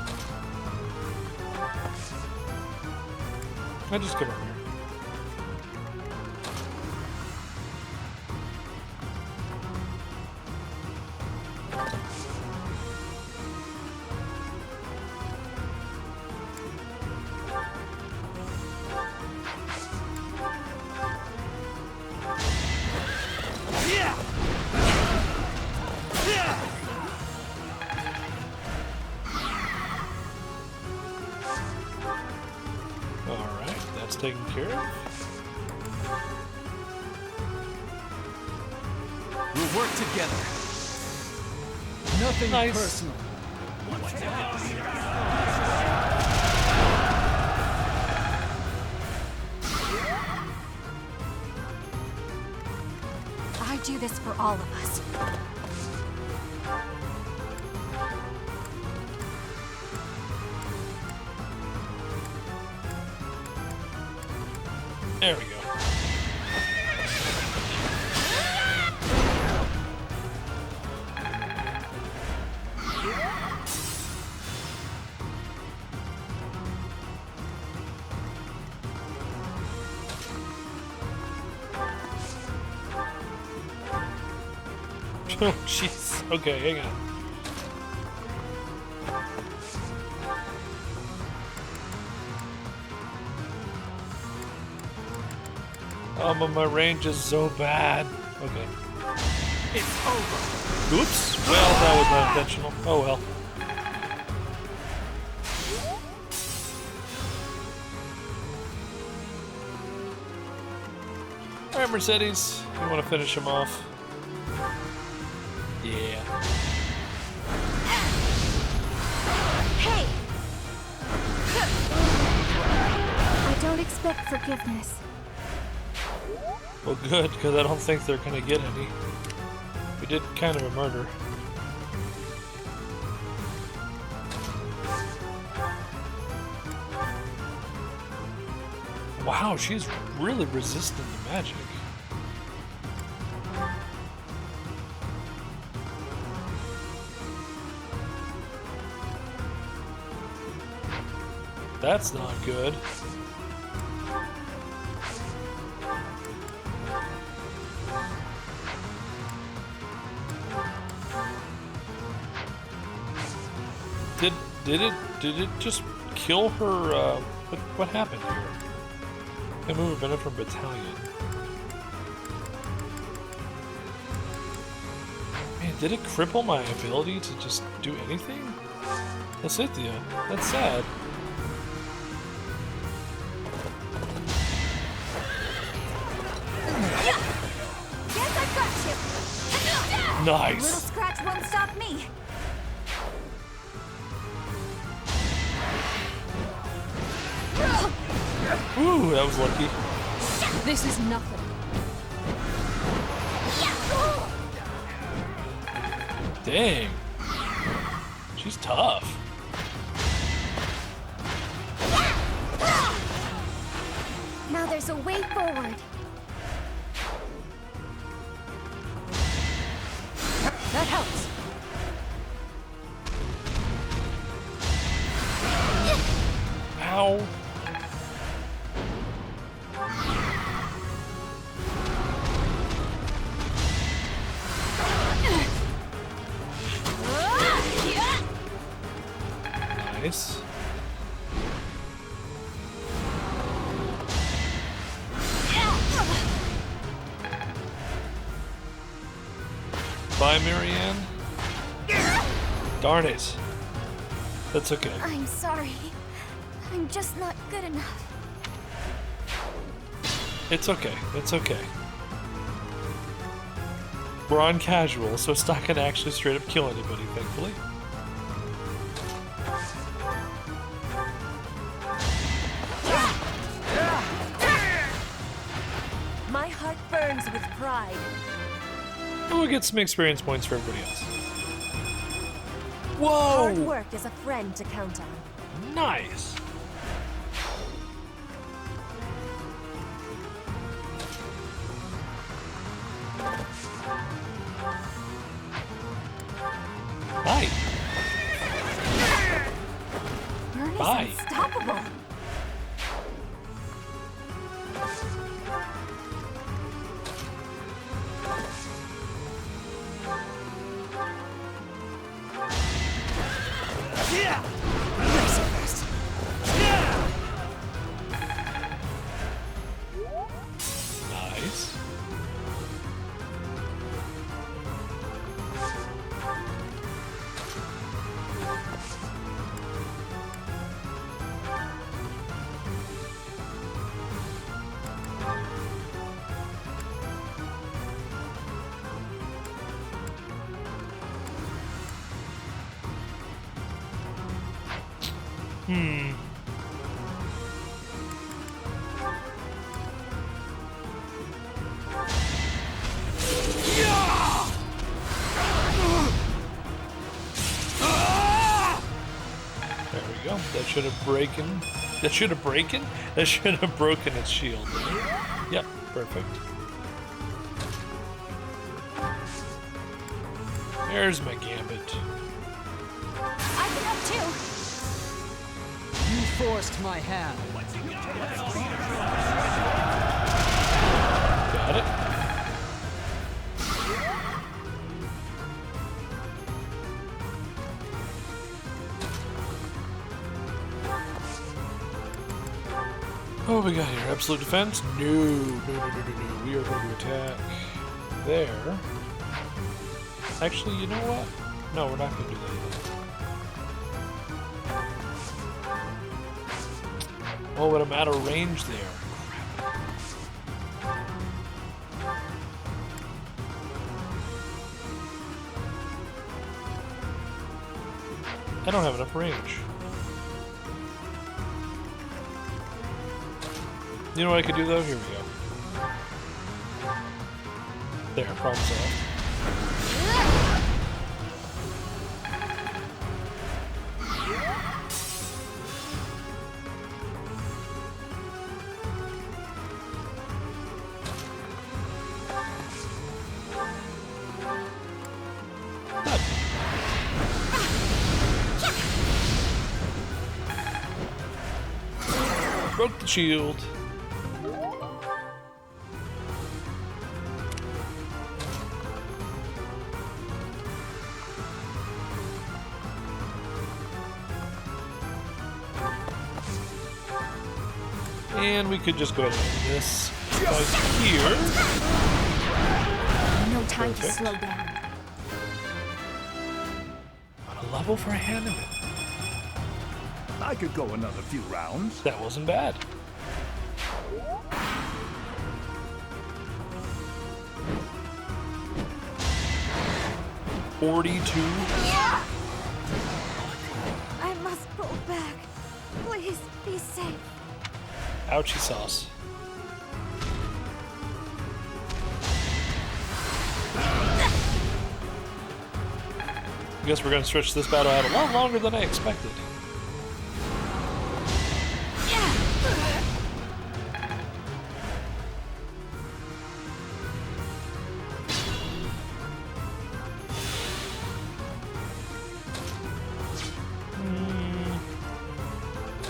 I just come over here. taken care of. We'll work together. Nothing personal. I do this for all of us. There we go. Oh, jeez. Okay, hang on. Oh, but my range is so bad. Okay. It's over. Oops. Well, that was not intentional. Oh well. Alright, Mercedes. You want to finish him off? Yeah. Hey! I don't expect forgiveness. Well, good, because I don't think they're gonna get any. We did kind of a murder. Wow, she's really resistant to magic. That's not good. Did it just kill her? What happened here? I move a from battalion. Man, did it cripple my ability to just do anything? Lysithea, that's sad. Yes, I've got you. Nice. A little scratch won't stop me. Ooh, that was lucky. This is nothing. Dang. She's tough. Now there's a way forward. That helps. Ow. Nice. Bye, Marianne. Darn it. That's okay. I'm sorry. I'm just not good enough. It's okay. It's okay. We're on casual, so it's not gonna actually straight up kill anybody, thankfully. My heart burns with pride. And we'll get some experience points for everybody else. Hard Whoa! work is a friend to count on. Nice! Bye! Myrddin's Bye. unstoppable. Nice. There we go. That should have broken. That should have broken? That should have broken its shield. Yep, perfect. There's my gambit. I can help too. You forced my hand. Got it. Oh, we got here absolute defense? No. We are going to attack there. Actually, you know what? No, we're not going to do that. Oh, but I'm out of range there. Crap. I don't have enough range. You know what I could do though? Here we go. There, problem solved. Broke the shield. And we could just go ahead and do this right here. No time Perfect. to slow down. On a level for a Hanneman. I could go another few rounds. That wasn't bad. $42. I must pull back. Please be safe. Ouchie sauce. I guess we're gonna stretch this battle out a lot longer than I expected.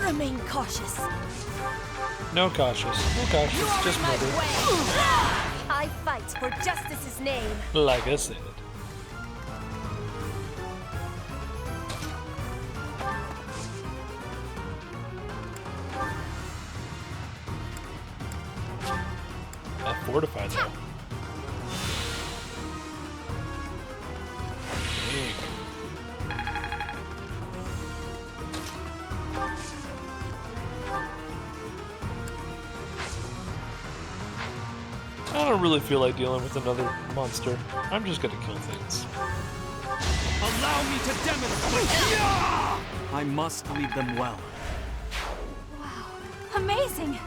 Remain cautious. No cautious. No cautious. Just murder. I fight for justice's name. Like I said. Fortified though. I don't really feel like dealing with another monster. I'm just gonna kill things. Allow me to demonstrate! I must lead them well. Wow, amazing!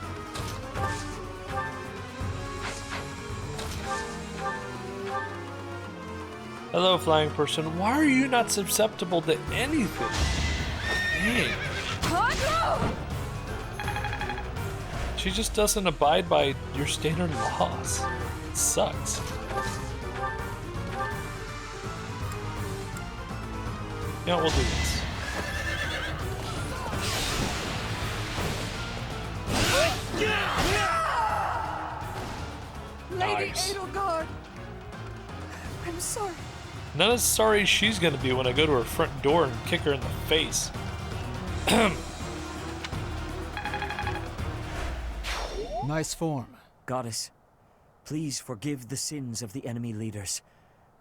Hello, flying person. Why are you not susceptible to anything? Dang. She just doesn't abide by your standard laws. It sucks. Yeah, we'll do this. Lady Nice. Edelgard! I'm sorry. Not as sorry as she's gonna be when I go to her front door and kick her in the face. Nice form. Goddess, please forgive the sins of the enemy leaders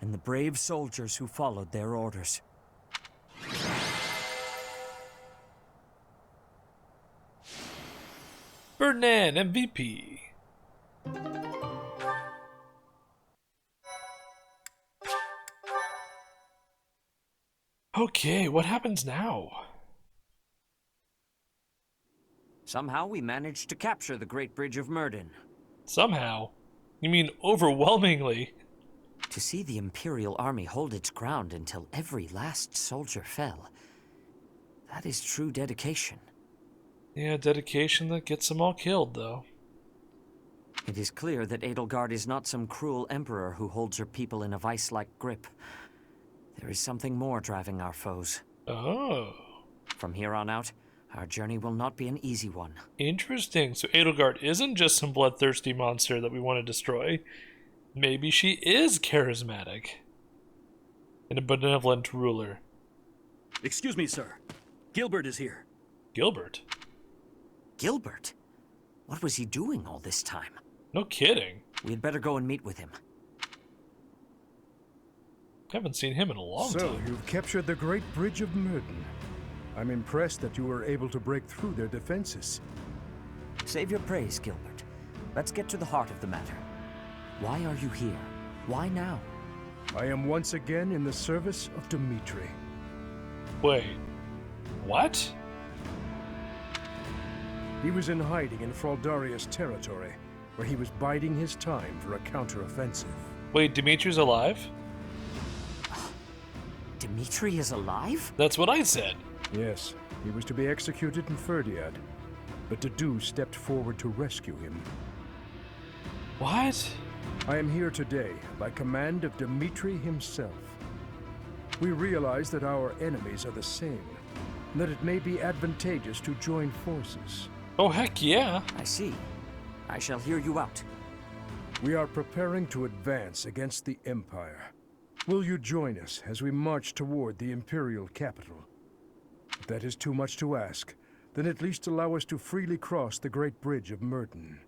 and the brave soldiers who followed their orders. Ferdinand, MVP. Okay, what happens now? Somehow we managed to capture the Great Bridge of Myrddin. Somehow? You mean overwhelmingly? To see the Imperial army hold its ground until every last soldier fell, that is true dedication. Yeah, dedication that gets them all killed, though. It is clear that Edelgard is not some cruel emperor who holds her people in a vice-like grip. There is something more driving our foes. Oh. From here on out, our journey will not be an easy one. Interesting. So Edelgard isn't just some bloodthirsty monster that we want to destroy. Maybe she is charismatic. And a benevolent ruler. Excuse me, sir. Gilbert is here. Gilbert? Gilbert? What was he doing all this time? No kidding. We'd better go and meet with him. Haven't seen him in a long time. So, you've captured the Great Bridge of Myrddin. I'm impressed that you were able to break through their defenses. Save your praise, Gilbert. Let's get to the heart of the matter. Why are you here? Why now? I am once again in the service of Dimitri. Wait. What? He was in hiding in Fraldaria's territory, where he was biding his time for a counteroffensive. Wait, Dimitri's alive? Dimitri is alive? That's what I said. Yes, he was to be executed in Ferdiad, but Dedu stepped forward to rescue him. What? I am here today by command of Dimitri himself. We realize that our enemies are the same, and that it may be advantageous to join forces. Oh, heck yeah. I see. I shall hear you out. We are preparing to advance against the Empire. Will you join us as we march toward the Imperial capital? If that is too much to ask, then at least allow us to freely cross the Great Bridge of Myrddin.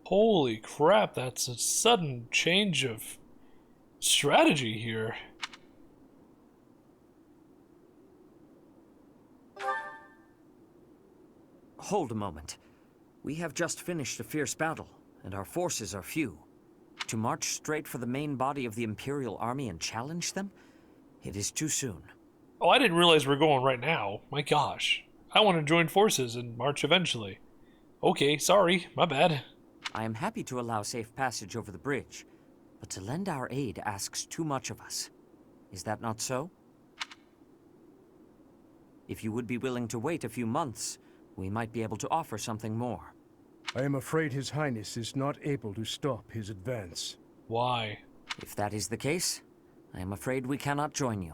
Holy crap, that's a sudden change of strategy here. Hold a moment. We have just finished a fierce battle, and our forces are few. To march straight for the main body of the Imperial army and challenge them? It is too soon. Oh, I didn't realize we're going right now. My gosh. I want to join forces and march eventually. Okay, sorry, my bad. I am happy to allow safe passage over the bridge, but to lend our aid asks too much of us. Is that not so? If you would be willing to wait a few months, we might be able to offer something more. I am afraid His Highness is not able to stop his advance. Why? If that is the case, I am afraid we cannot join you.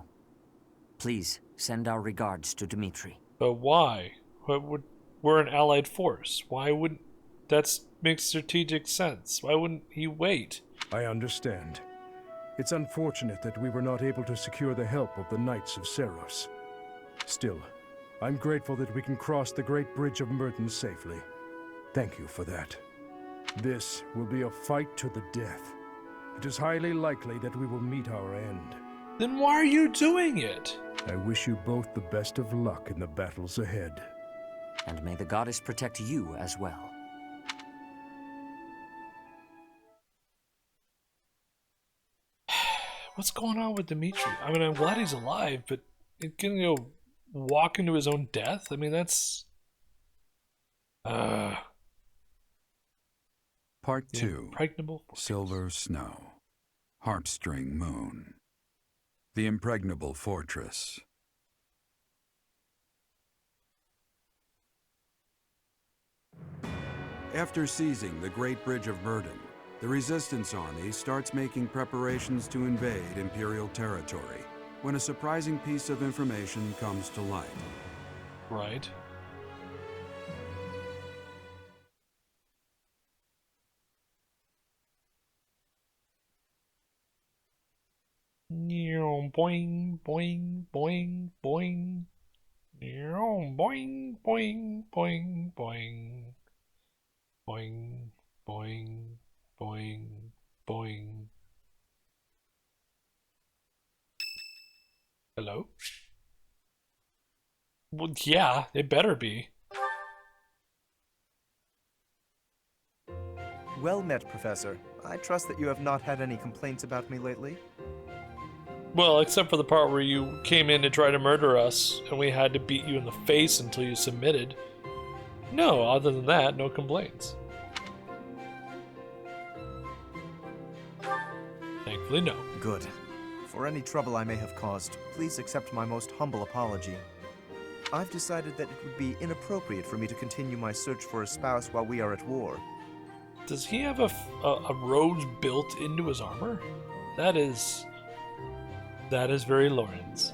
Please, send our regards to Dimitri. But why? We're an allied force. Why wouldn't... That makes strategic sense. Why wouldn't he wait? I understand. It's unfortunate that we were not able to secure the help of the Knights of Seros. Still, I'm grateful that we can cross the Great Bridge of Myrddin safely. Thank you for that. This will be a fight to the death. It is highly likely that we will meet our end. Then why are you doing it? I wish you both the best of luck in the battles ahead. And may the goddess protect you as well. What's going on with Dimitri? I mean, I'm glad he's alive, but can go walk into his own death? I mean, that's... Part 2. Impregnable Fortress. Silver Snow. Harpstring Moon. The Impregnable Fortress. After seizing the Great Bridge of Myrddin, the Resistance Army starts making preparations to invade Imperial territory when a surprising piece of information comes to light. Right. Boing, boing, boing, boing. Boing, boing, boing, boing. Boing, boing, boing, boing. Hello? Well, yeah, it better be. Well met, Professor. I trust that you have not had any complaints about me lately. Well, except for the part where you came in to try to murder us, and we had to beat you in the face until you submitted. No, other than that, no complaints. Thankfully, no. Good. For any trouble I may have caused, please accept my most humble apology. I've decided that it would be inappropriate for me to continue my search for a spouse while we are at war. Does he have a rose built into his armor? That is very Lawrence.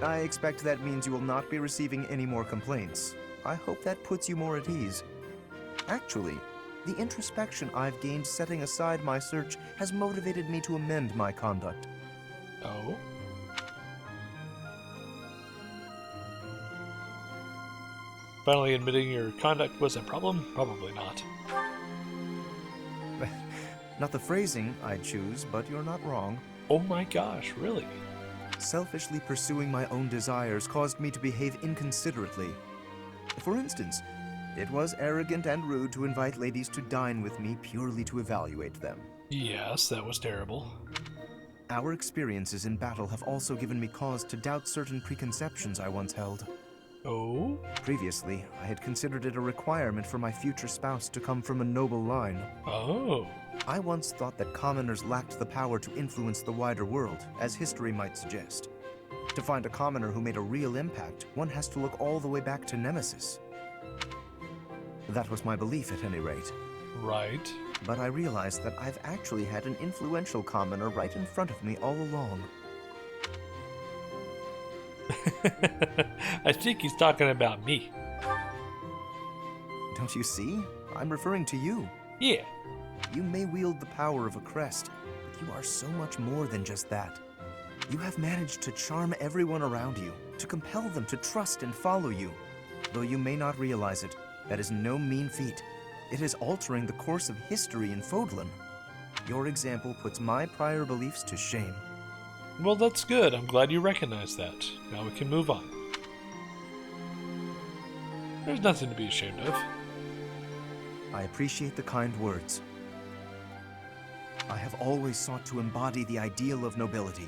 I expect that means you will not be receiving any more complaints. I hope that puts you more at ease. Actually, the introspection I've gained setting aside my search has motivated me to amend my conduct. Oh? Finally admitting your conduct was a problem? Probably not. Not the phrasing I'd choose, but you're not wrong. Oh my gosh, really? Selfishly pursuing my own desires caused me to behave inconsiderately. For instance, it was arrogant and rude to invite ladies to dine with me purely to evaluate them. Yes, that was terrible. Our experiences in battle have also given me cause to doubt certain preconceptions I once held. Oh? Previously, I had considered it a requirement for my future spouse to come from a noble line. Oh. I once thought that commoners lacked the power to influence the wider world, as history might suggest. To find a commoner who made a real impact, one has to look all the way back to Nemesis. That was my belief, at any rate. Right. But I realized that I've actually had an influential commoner right in front of me all along. I think he's talking about me. Don't you see? I'm referring to you. Yeah. You may wield the power of a crest, but you are so much more than just that. You have managed to charm everyone around you, to compel them to trust and follow you. Though you may not realize it, that is no mean feat. It is altering the course of history in Fodlan. Your example puts my prior beliefs to shame. Well, that's good. I'm glad you recognize that. Now we can move on. There's nothing to be ashamed of. I appreciate the kind words. I have always sought to embody the ideal of nobility.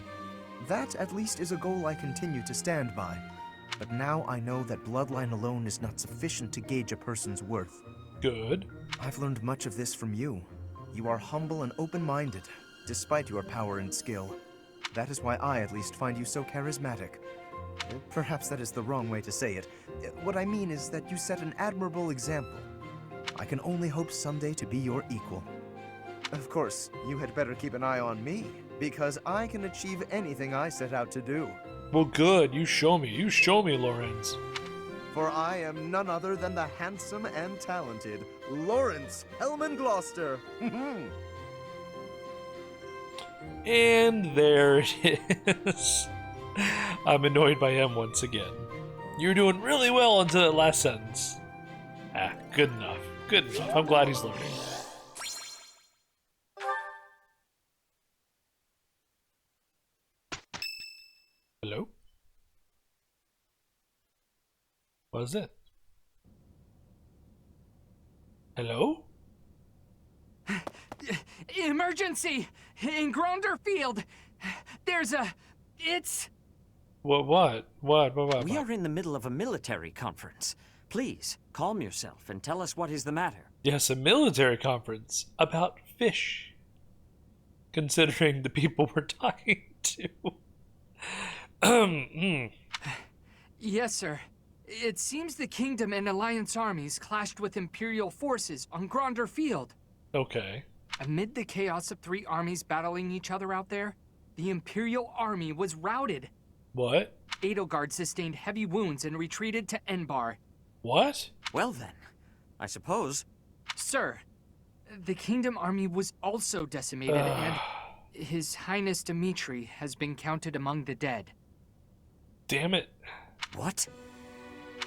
That, at least, is a goal I continue to stand by. But now I know that bloodline alone is not sufficient to gauge a person's worth. Good. I've learned much of this from you. You are humble and open-minded, despite your power and skill. That is why I, at least, find you so charismatic. Perhaps that is the wrong way to say it. What I mean is that you set an admirable example. I can only hope someday to be your equal. Of course, you had better keep an eye on me, because I can achieve anything I set out to do. Well, good. You show me. You show me, Lawrence. For I am none other than the handsome and talented Lawrence Hellman Gloucester. And there it is. I'm annoyed by him once again. You're doing really well until that last sentence. Good enough. Good enough. I'm glad he's learning. Hello? What is it? Hello? Emergency! In Gronder Field! There's a... It's... What? We are in the middle of a military conference. Please, calm yourself and tell us what is the matter. Yes, a military conference about fish. Considering the people we're talking to. Yes, sir. It seems the Kingdom and Alliance armies clashed with Imperial forces on Gronder Field. Okay. Amid the chaos of three armies battling each other out there, the Imperial army was routed. What? Edelgard sustained heavy wounds and retreated to Enbar. What? Well then, I suppose... Sir, the Kingdom army was also decimated and His Highness Dimitri has been counted among the dead. Damn it. What?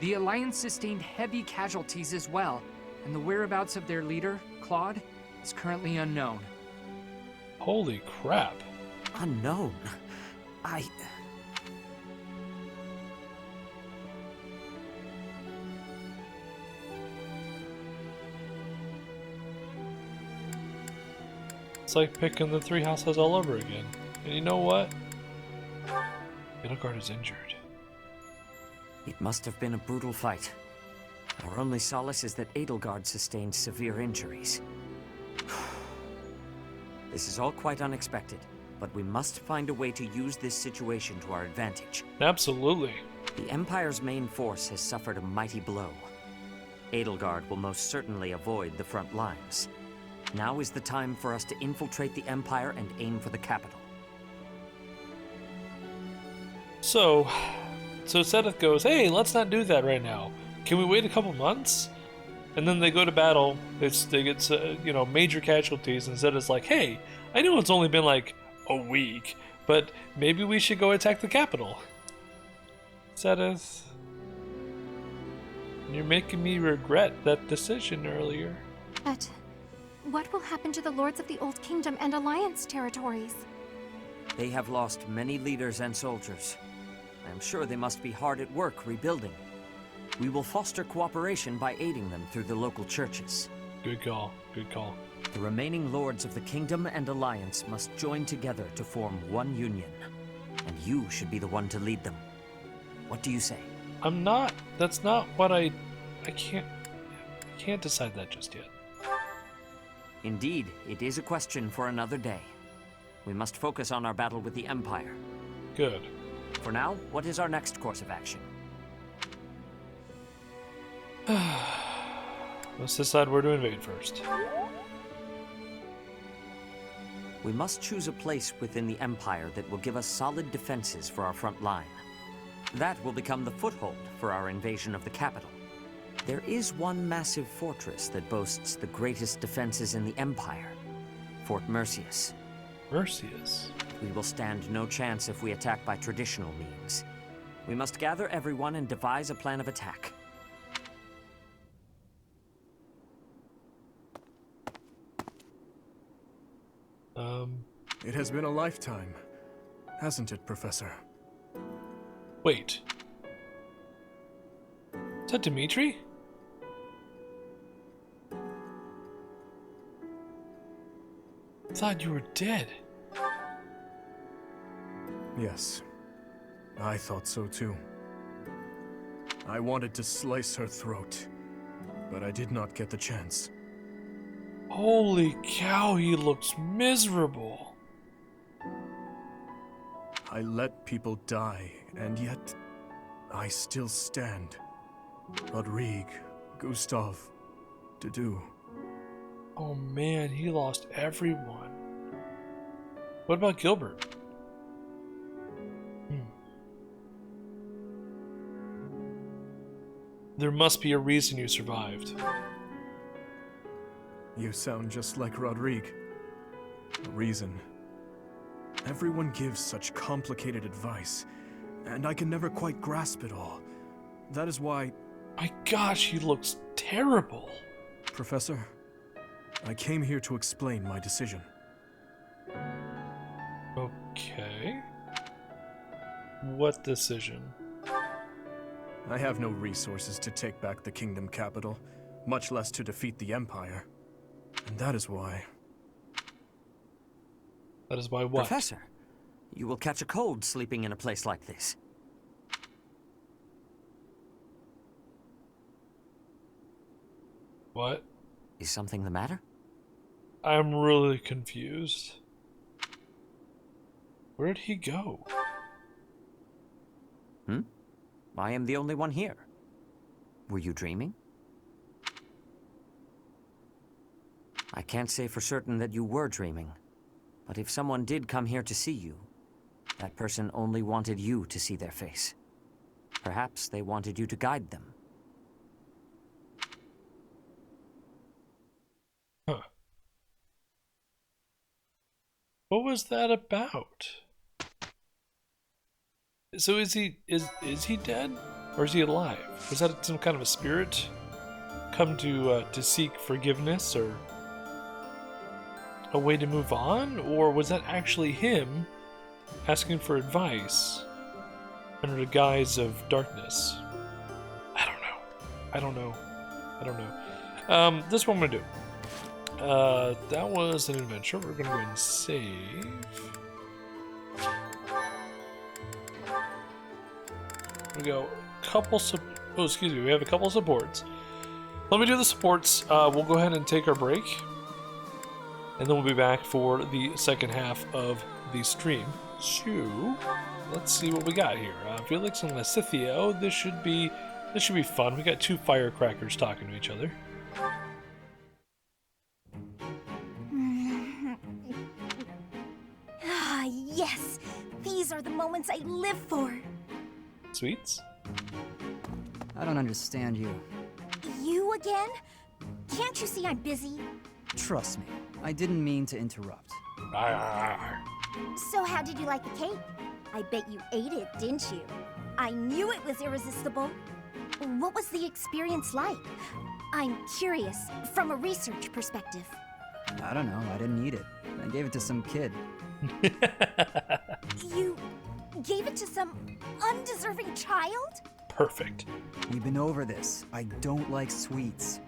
The Alliance sustained heavy casualties as well, and the whereabouts of their leader, Claude, is currently unknown. Holy crap. Unknown? It's like picking the three houses all over again. And you know what? Edelgard is injured. It must have been a brutal fight. Our only solace is that Edelgard sustained severe injuries. This is all quite unexpected, but we must find a way to use this situation to our advantage. Absolutely. The Empire's main force has suffered a mighty blow. Edelgard will most certainly avoid the front lines. Now is the time for us to infiltrate the Empire and aim for the capital. So Seth goes, hey, let's not do that right now. Can we wait a couple months? And then they go to battle. They get major casualties. And Zed's like, hey, I know it's only been like a week, but maybe we should go attack the capital. Zedith, you're making me regret that decision earlier. But what will happen to the Lords of the Old Kingdom and Alliance territories? They have lost many leaders and soldiers. I am sure they must be hard at work rebuilding. We will foster cooperation by aiding them through the local churches. Good call, good call. The remaining Lords of the Kingdom and Alliance must join together to form one union. And you should be the one to lead them. What do you say? I'm not. That's not what I can't decide that just yet. Indeed, it is a question for another day. We must focus on our battle with the Empire. Good. For now, what is our next course of action? Let's decide where to invade first. We must choose a place within the Empire that will give us solid defenses for our front line. That will become the foothold for our invasion of the capital. There is one massive fortress that boasts the greatest defenses in the Empire, Fort Mercius. Mercius? We will stand no chance if we attack by traditional means. We must gather everyone and devise a plan of attack. It has been a lifetime, hasn't it, Professor? Wait. Is that Dimitri? I thought you were dead. Yes, I thought so too. I wanted to slice her throat, but I did not get the chance. Holy cow, he looks miserable. I let people die, and yet I still stand. Rodrigue, Gustav, Dedu. Oh man, he lost everyone. What about Gilbert? There must be a reason you survived. You sound just like Rodrigue. A reason. Everyone gives such complicated advice, and I can never quite grasp it all. That is why... My gosh, he looks terrible. Professor, I came here to explain my decision. Okay. What decision? I have no resources to take back the kingdom capital, much less to defeat the Empire. And that is why... That is why what? Professor, you will catch a cold sleeping in a place like this. What? Is something the matter? I'm really confused. Where'd he go? I am the only one here. Were you dreaming? I can't say for certain that you were dreaming. But if someone did come here to see you, that person only wanted you to see their face. Perhaps they wanted you to guide them. Huh. What was that about? So is he dead? Or is he alive? Was that some kind of a spirit come to seek forgiveness or a way to move on? Or was that actually him asking for advice under the guise of darkness? I don't know. This one I'm gonna do. That was an adventure. We're gonna go ahead and save. We go we have a couple supports. Let me do the supports. We'll go ahead and take our break. And then we'll be back for the second half of the stream. So, let's see what we got here. Felix and Lysithea. Oh, this should be fun. We got two firecrackers talking to each other. Ah, yes! These are the moments I live for! Sweets? I don't understand you. You again? Can't you see I'm busy? Trust me, I didn't mean to interrupt. So how did you like the cake? I bet you ate it, didn't you? I knew it was irresistible. What was the experience like? I'm curious, from a research perspective. I don't know, I didn't eat it. I gave it to some kid. You gave it to some undeserving child? Perfect. We've been over this. I don't like sweets.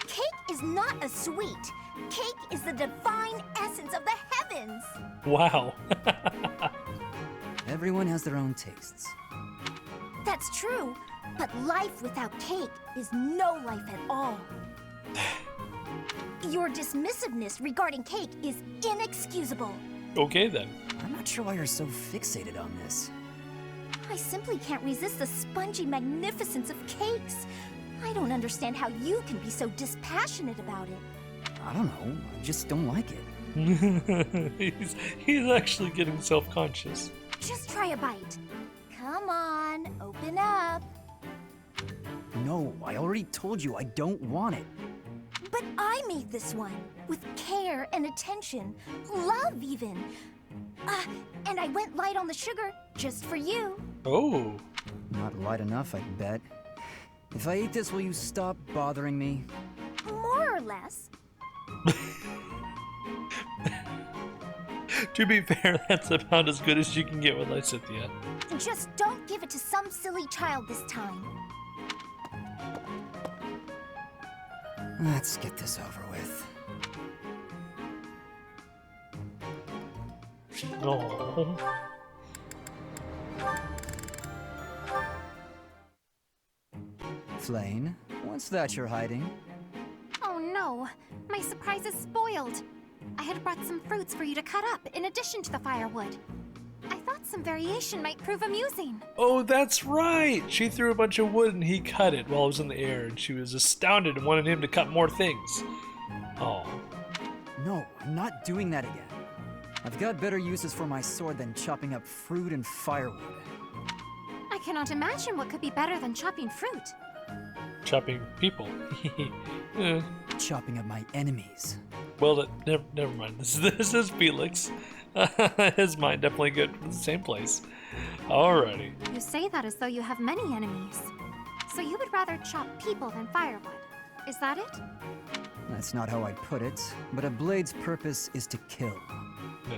Cake is not a sweet. Cake is the divine essence of the heavens. Wow. Everyone has their own tastes. That's true, but life without cake is no life at all. Your dismissiveness regarding cake is inexcusable. Okay then. I'm not sure why you're so fixated on this. I simply can't resist the spongy magnificence of cakes. I don't understand how you can be so dispassionate about it. I don't know, I just don't like it. he's actually getting self-conscious. Just try a bite. Come on, open up. No, I already told you I don't want it. But I made this one, with care and attention, love even. And I went light on the sugar, just for you. Oh. Not light enough, I bet. If I eat this, will you stop bothering me? More or less. To be fair, that's about as good as you can get with Lysithea. Just don't give it to some silly child this time. Let's get this over with. Oh. Flane, what's that you're hiding? Oh no, my surprise is spoiled. I had brought some fruits for you to cut up in addition to the firewood. I thought some variation might prove amusing. Oh, that's right! She threw a bunch of wood and he cut it while it was in the air, and she was astounded and wanted him to cut more things. Oh. No, I'm not doing that again. I've got better uses for my sword than chopping up fruit and firewood. I cannot imagine what could be better than chopping fruit. Chopping people. Yeah. Chopping up my enemies. Well, never mind. This is Felix. His mind definitely good for the same place. Alrighty. You say that as though you have many enemies. So you would rather chop people than firewood. Is that it? That's not how I'd put it, but a blade's purpose is to kill.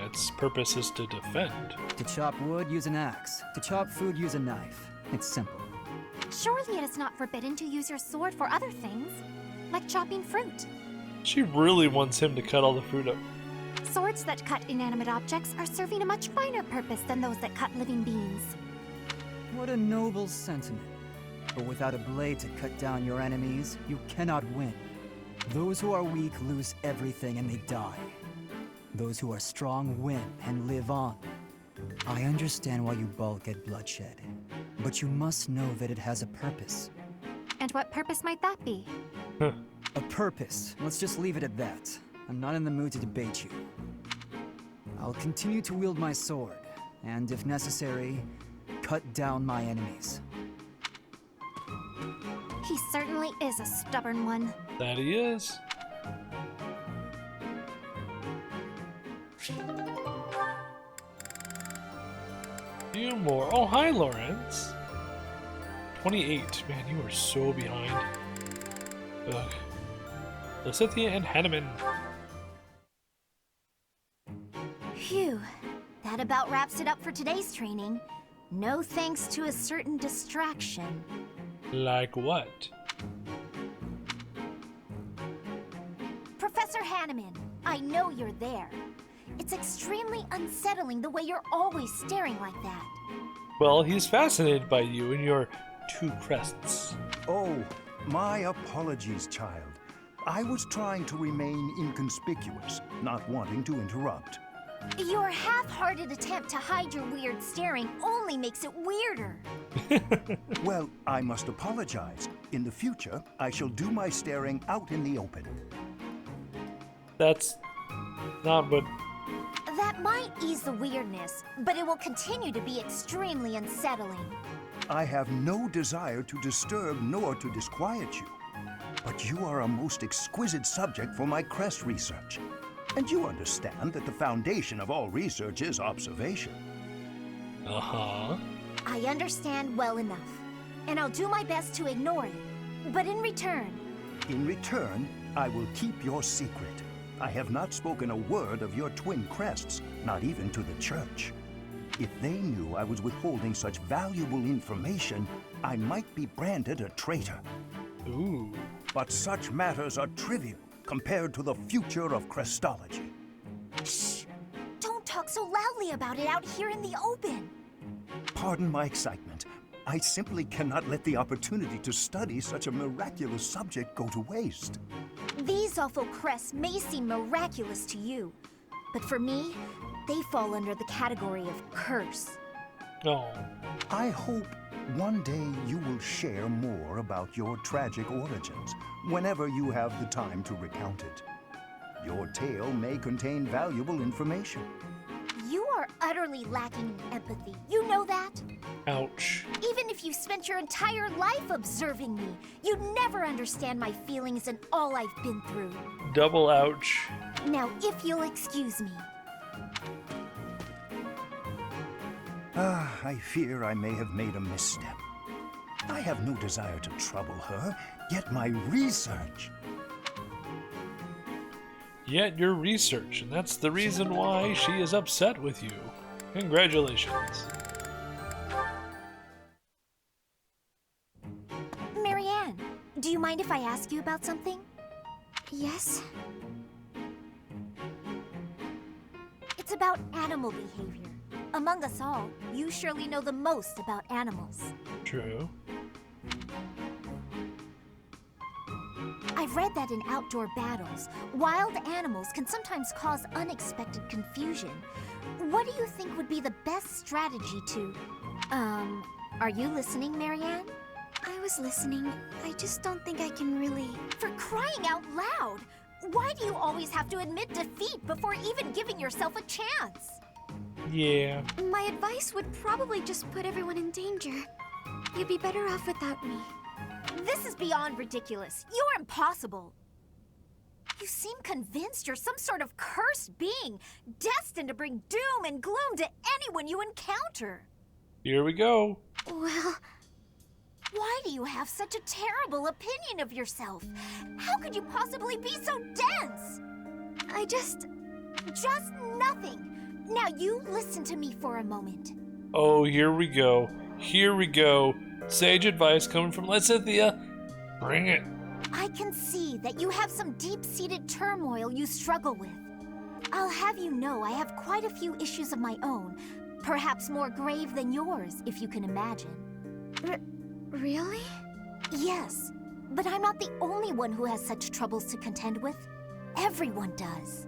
Its purpose is to defend. To chop wood, use an axe. To chop food, use a knife. It's simple. Surely it is not forbidden to use your sword for other things, like chopping fruit. She really wants him to cut all the fruit up. Swords that cut inanimate objects are serving a much finer purpose than those that cut living beings. What a noble sentiment. But without a blade to cut down your enemies, you cannot win. Those who are weak lose everything and they die. Those who are strong win and live on. I understand why you balk at bloodshed, but you must know that it has a purpose. And what purpose might that be? A purpose. Let's just leave it at that. I'm not in the mood to debate you. I'll continue to wield my sword, and if necessary, cut down my enemies. He certainly is a stubborn one. That he is. Few more. Oh, hi, Lawrence. 28. Man, you are so behind. Ugh. Lysithea and Hanneman. Phew. That about wraps it up for today's training. No thanks to a certain distraction. Like what? Professor Hanneman, I know you're there. It's extremely unsettling the way you're always staring like that. Well, he's fascinated by you and your two crests. Oh, My apologies, child. I was trying to remain inconspicuous, not wanting to interrupt. Your half-hearted attempt to hide your weird staring only makes it weirder. Well, I must apologize. In the future, I shall do my staring out in the open. That's not what... That might ease the weirdness, but it will continue to be extremely unsettling. I have no desire to disturb nor to disquiet you. But you are a most exquisite subject for my crest research. And you understand that the foundation of all research is observation. Uh-huh. I understand well enough, and I'll do my best to ignore it. But in return... In return, I will keep your secret. I have not spoken a word of your twin crests, not even to the church. If they knew I was withholding such valuable information, I might be branded a traitor. Ooh. But such matters are trivial compared to the future of crestology. Shh! Don't talk so loudly about it out here in the open. Pardon my excitement. I simply cannot let the opportunity to study such a miraculous subject go to waste. These awful crests may seem miraculous to you, but for me, they fall under the category of curse. Oh. I hope one day you will share more about your tragic origins, whenever you have the time to recount it. Your tale may contain valuable information. You are utterly lacking in empathy. You know that? Ouch. Even if you spent your entire life observing me, you'd never understand my feelings and all I've been through. Double ouch. Now, if you'll excuse me. I fear I may have made a misstep. I have no desire to trouble her, yet my research... Yet your research, and that's the reason why she is upset with you. Congratulations. Marianne, do you mind if I ask you about something? Yes? It's about animal behavior. Among us all, you surely know the most about animals. True. I've read that in outdoor battles, wild animals can sometimes cause unexpected confusion. What do you think would be the best strategy to... are you listening, Marianne? I was listening. I just don't think I can really... For crying out loud! Why do you always have to admit defeat before even giving yourself a chance? Yeah. My advice would probably just put everyone in danger. You'd be better off without me. This is beyond ridiculous. You're impossible. You seem convinced you're some sort of cursed being, destined to bring doom and gloom to anyone you encounter. Here we go. Well, why do you have such a terrible opinion of yourself? How could you possibly be so dense? I just nothing. Now you listen to me for a moment. Oh, here we go. Here we go. Sage advice coming from Cynthia. Bring it. I can see that you have some deep-seated turmoil you struggle with. I'll have you know I have quite a few issues of my own, perhaps more grave than yours, if you can imagine. Really? Yes, but I'm not the only one who has such troubles to contend with. Everyone does.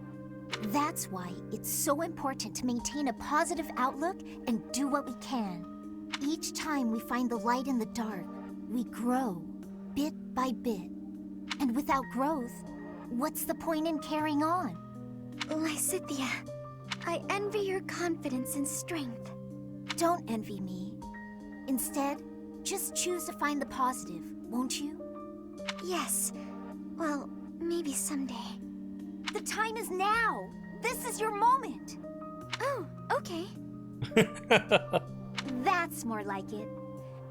That's why it's so important to maintain a positive outlook and do what we can. Each time we find the light in the dark, we grow, bit by bit. And without growth, what's the point in carrying on? Lysithia, I envy your confidence and strength. Don't envy me. Instead, just choose to find the positive, won't you? Yes. Well, maybe someday. The time is now! This is your moment! Oh, okay. That's more like it.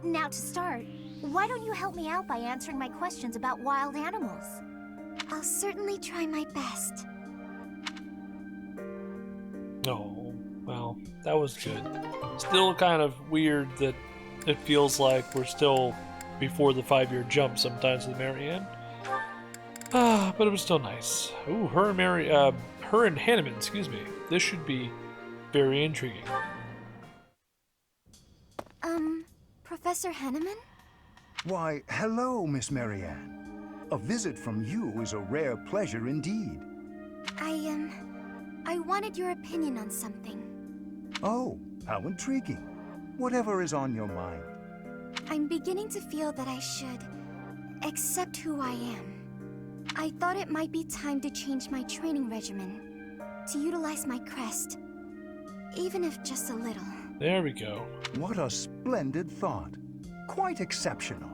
Now to start, why don't you help me out by answering my questions about wild animals? I'll certainly try my best. Oh, well, that was good. Still kind of weird that it feels like we're still before the 5-year jump sometimes with Marianne. But it was still nice. Ooh, her and Hanneman, excuse me. This should be very intriguing. Professor Hanneman? Why, hello, Miss Marianne. A visit from you is a rare pleasure indeed. I wanted your opinion on something. Oh, how intriguing. Whatever is on your mind. I'm beginning to feel that I should accept who I am. I thought it might be time to change my training regimen, to utilize my crest, even if just a little. There we go. What a splendid thought. Quite exceptional.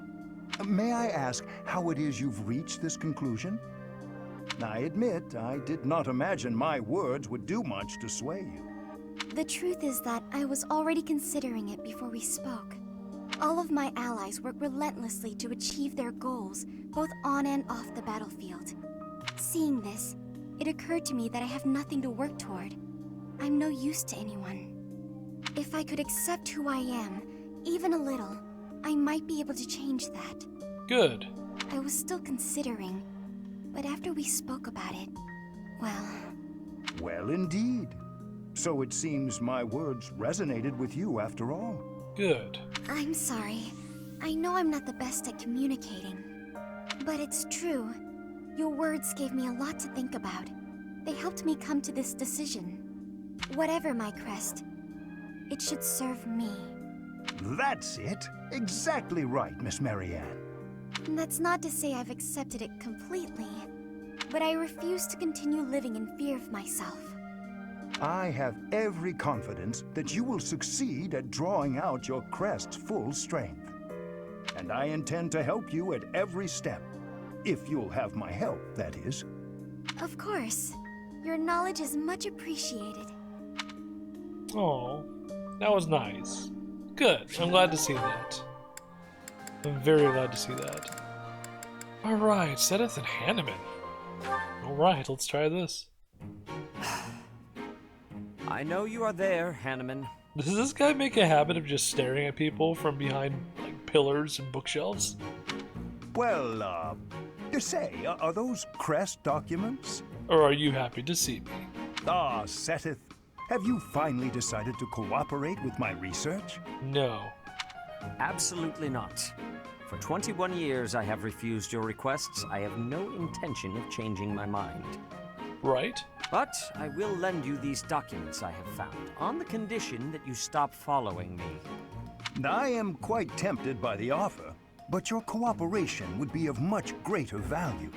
May I ask how it is you've reached this conclusion? I admit, I did not imagine my words would do much to sway you. The truth is that I was already considering it before we spoke. All of my allies work relentlessly to achieve their goals, both on and off the battlefield. Seeing this, it occurred to me that I have nothing to work toward. I'm no use to anyone. If I could accept who I am, even a little, I might be able to change that. Good. I was still considering, but after we spoke about it, well... Well, indeed. So it seems my words resonated with you after all. Good. I'm sorry. I know I'm not the best at communicating. But it's true. Your words gave me a lot to think about. They helped me come to this decision. Whatever my crest, it should serve me. That's it. Exactly right, Miss Marianne. That's not to say I've accepted it completely, but I refuse to continue living in fear of myself. I have every confidence that you will succeed at drawing out your crest's full strength. And I intend to help you at every step. If you'll have my help, that is. Of course. Your knowledge is much appreciated. Oh, that was nice. Good. I'm glad to see that. I'm very glad to see that. Alright, Seteth and Hanneman. Alright, let's try this. I know you are there, Hanneman. Does this guy make a habit of just staring at people from behind, like, pillars and bookshelves? Well, say, are those crest documents? Or are you happy to see me? Ah, Seteth, have you finally decided to cooperate with my research? No. Absolutely not. For 21 years I have refused your requests. I have no intention of changing my mind. Right? But I will lend you these documents I have found, on the condition that you stop following me. I am quite tempted by the offer, but your cooperation would be of much greater value.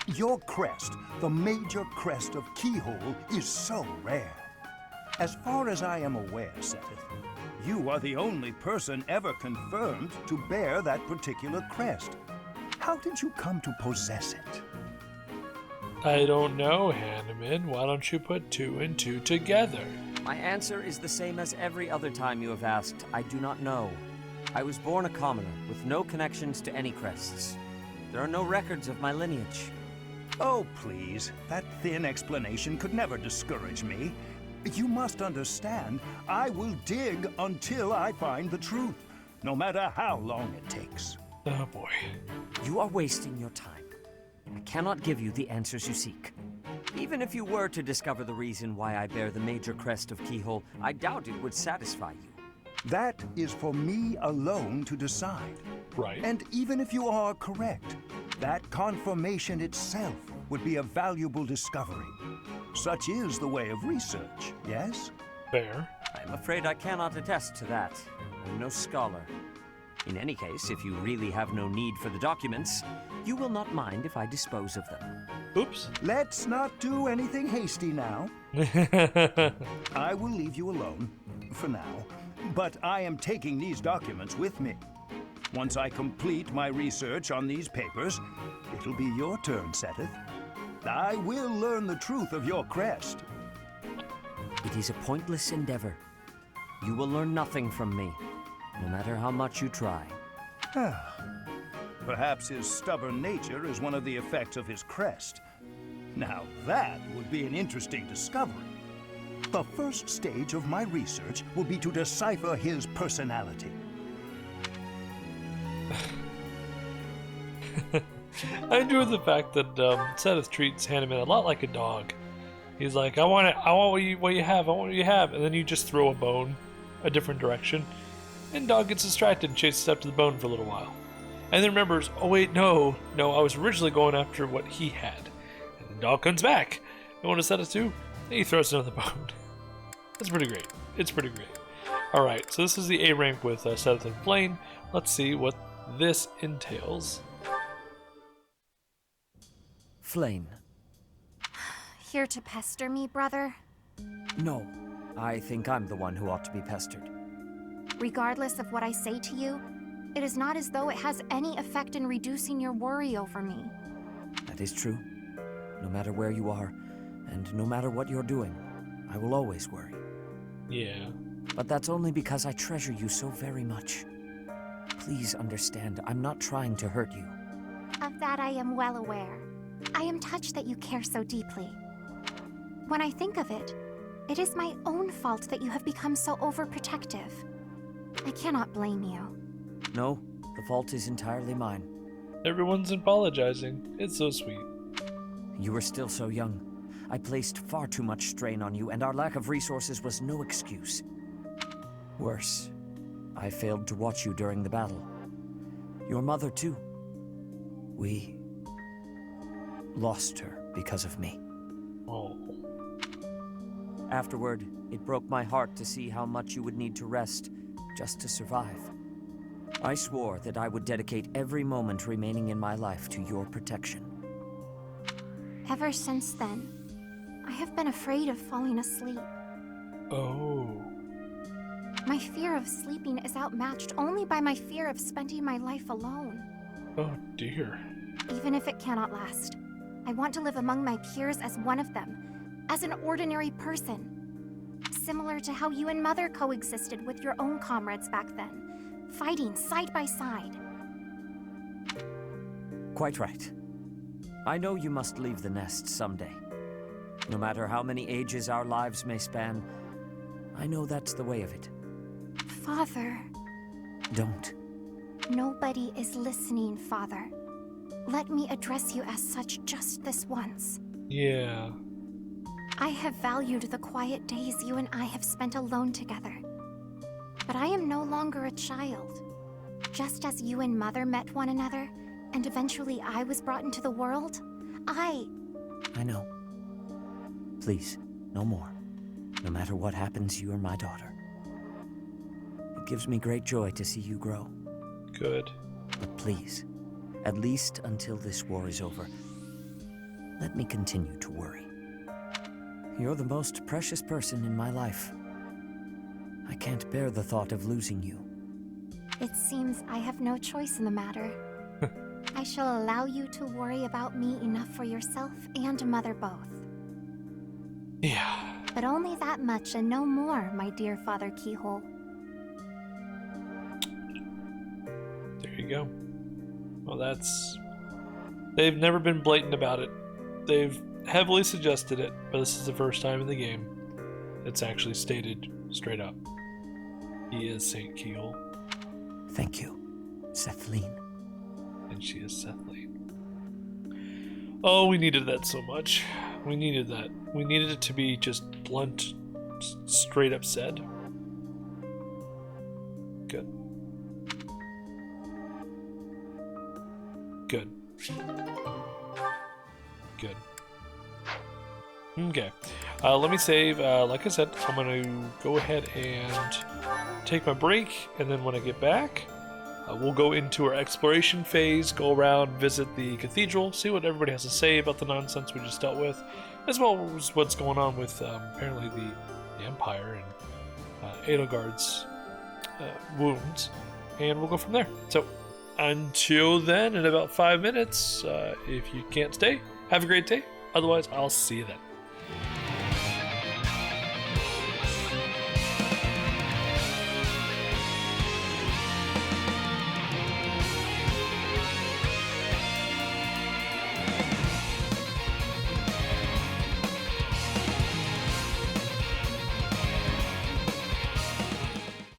Your crest, the major crest of Keyhole, is so rare. As far as I am aware, Seteth, you are the only person ever confirmed to bear that particular crest. How did you come to possess it? I don't know, Hanneman. Why don't you put 2 and 2 together? My answer is the same as every other time you have asked. I do not know. I was born a commoner, with no connections to any crests. There are no records of my lineage. Oh, please. That thin explanation could never discourage me. You must understand, I will dig until I find the truth, no matter how long it takes. Oh boy. You are wasting your time. I cannot give you the answers you seek. Even if you were to discover the reason why I bear the major crest of Keyhole, I doubt it would satisfy you. That is for me alone to decide. Right. And even if you are correct, that confirmation itself would be a valuable discovery. Such is the way of research, yes? Fair. I'm afraid I cannot attest to that. I'm no scholar. In any case, if you really have no need for the documents, you will not mind if I dispose of them. Oops. Let's not do anything hasty now. I will leave you alone, for now, but I am taking these documents with me. Once I complete my research on these papers, it'll be your turn, Seteth. I will learn the truth of your crest. It is a pointless endeavor. You will learn nothing from me, no matter how much you try. Perhaps his stubborn nature is one of the effects of his crest. Now that would be an interesting discovery. The first stage of my research will be to decipher his personality. I enjoy the fact that Seteth treats Hanneman a lot like a dog. He's like, I want what you have, I want what you have, and then you just throw a bone a different direction. and Dog gets distracted and chases after the bone for a little while. And then remembers, oh wait, no, I was originally going after what he had. And the Dog comes back. And when it's set it to, he throws another bone. That's pretty great. It's pretty great. Alright, so this is the A rank with Seth and Flame. Let's see what this entails. Flame. Here to pester me, brother? No, I think I'm the one who ought to be pestered. Regardless of what I say to you, it is not as though it has any effect in reducing your worry over me. That is true. No matter where you are, and no matter what you're doing, I will always worry. Yeah. But that's only because I treasure you so very much. Please understand, I'm not trying to hurt you. Of that I am well aware. I am touched that you care so deeply. When I think of it, it is my own fault that you have become so overprotective. I cannot blame you. No, the fault is entirely mine. Everyone's apologizing. It's so sweet. You were still so young. I placed far too much strain on you, and our lack of resources was no excuse. Worse, I failed to watch you during the battle. Your mother, too. We lost her because of me. Oh. Afterward, it broke my heart to see how much you would need to rest just to survive. I swore that I would dedicate every moment remaining in my life to your protection. Ever since then, I have been afraid of falling asleep. Oh. My fear of sleeping is outmatched only by my fear of spending my life alone. Oh dear. Even if it cannot last, I want to live among my peers as one of them, as an ordinary person. Similar to how you and Mother coexisted with your own comrades back then, fighting side by side. Quite right. I know you must leave the nest someday. No matter how many ages our lives may span, I know that's the way of it. Father. Don't. Nobody is listening, Father. Let me address you as such just this once. Yeah. I have valued the quiet days you and I have spent alone together. But I am no longer a child. Just as you and Mother met one another, and eventually I was brought into the world, I know. Please, no more. No matter what happens, you are my daughter. It gives me great joy to see you grow. Good. But please, at least until this war is over, let me continue to worry. You're the most precious person in my life. I can't bear the thought of losing you. It seems I have no choice in the matter. I shall allow you to worry about me enough for yourself and Mother both. Yeah. But only that much and no more, my dear Father Keyhole. There you go. Well, they've never been blatant about it. They've heavily suggested it, but this is the first time in the game it's actually stated straight up. He is Saint Keyhole. Thank you, Sethleen. And she is Sethleen. Oh, we needed that so much. We needed that. We needed it to be just blunt, straight up said. Good. Good. Good. Okay. Let me save. Like I said, I'm going to go ahead and take my break, and then when I get back, we'll go into our exploration phase, go around, visit the cathedral, see what everybody has to say about the nonsense we just dealt with, as well as what's going on with apparently the Empire and Edelgard's wounds, and we'll go from there. So until then, in about 5 minutes, if you can't stay, have a great day. Otherwise, I'll see you then.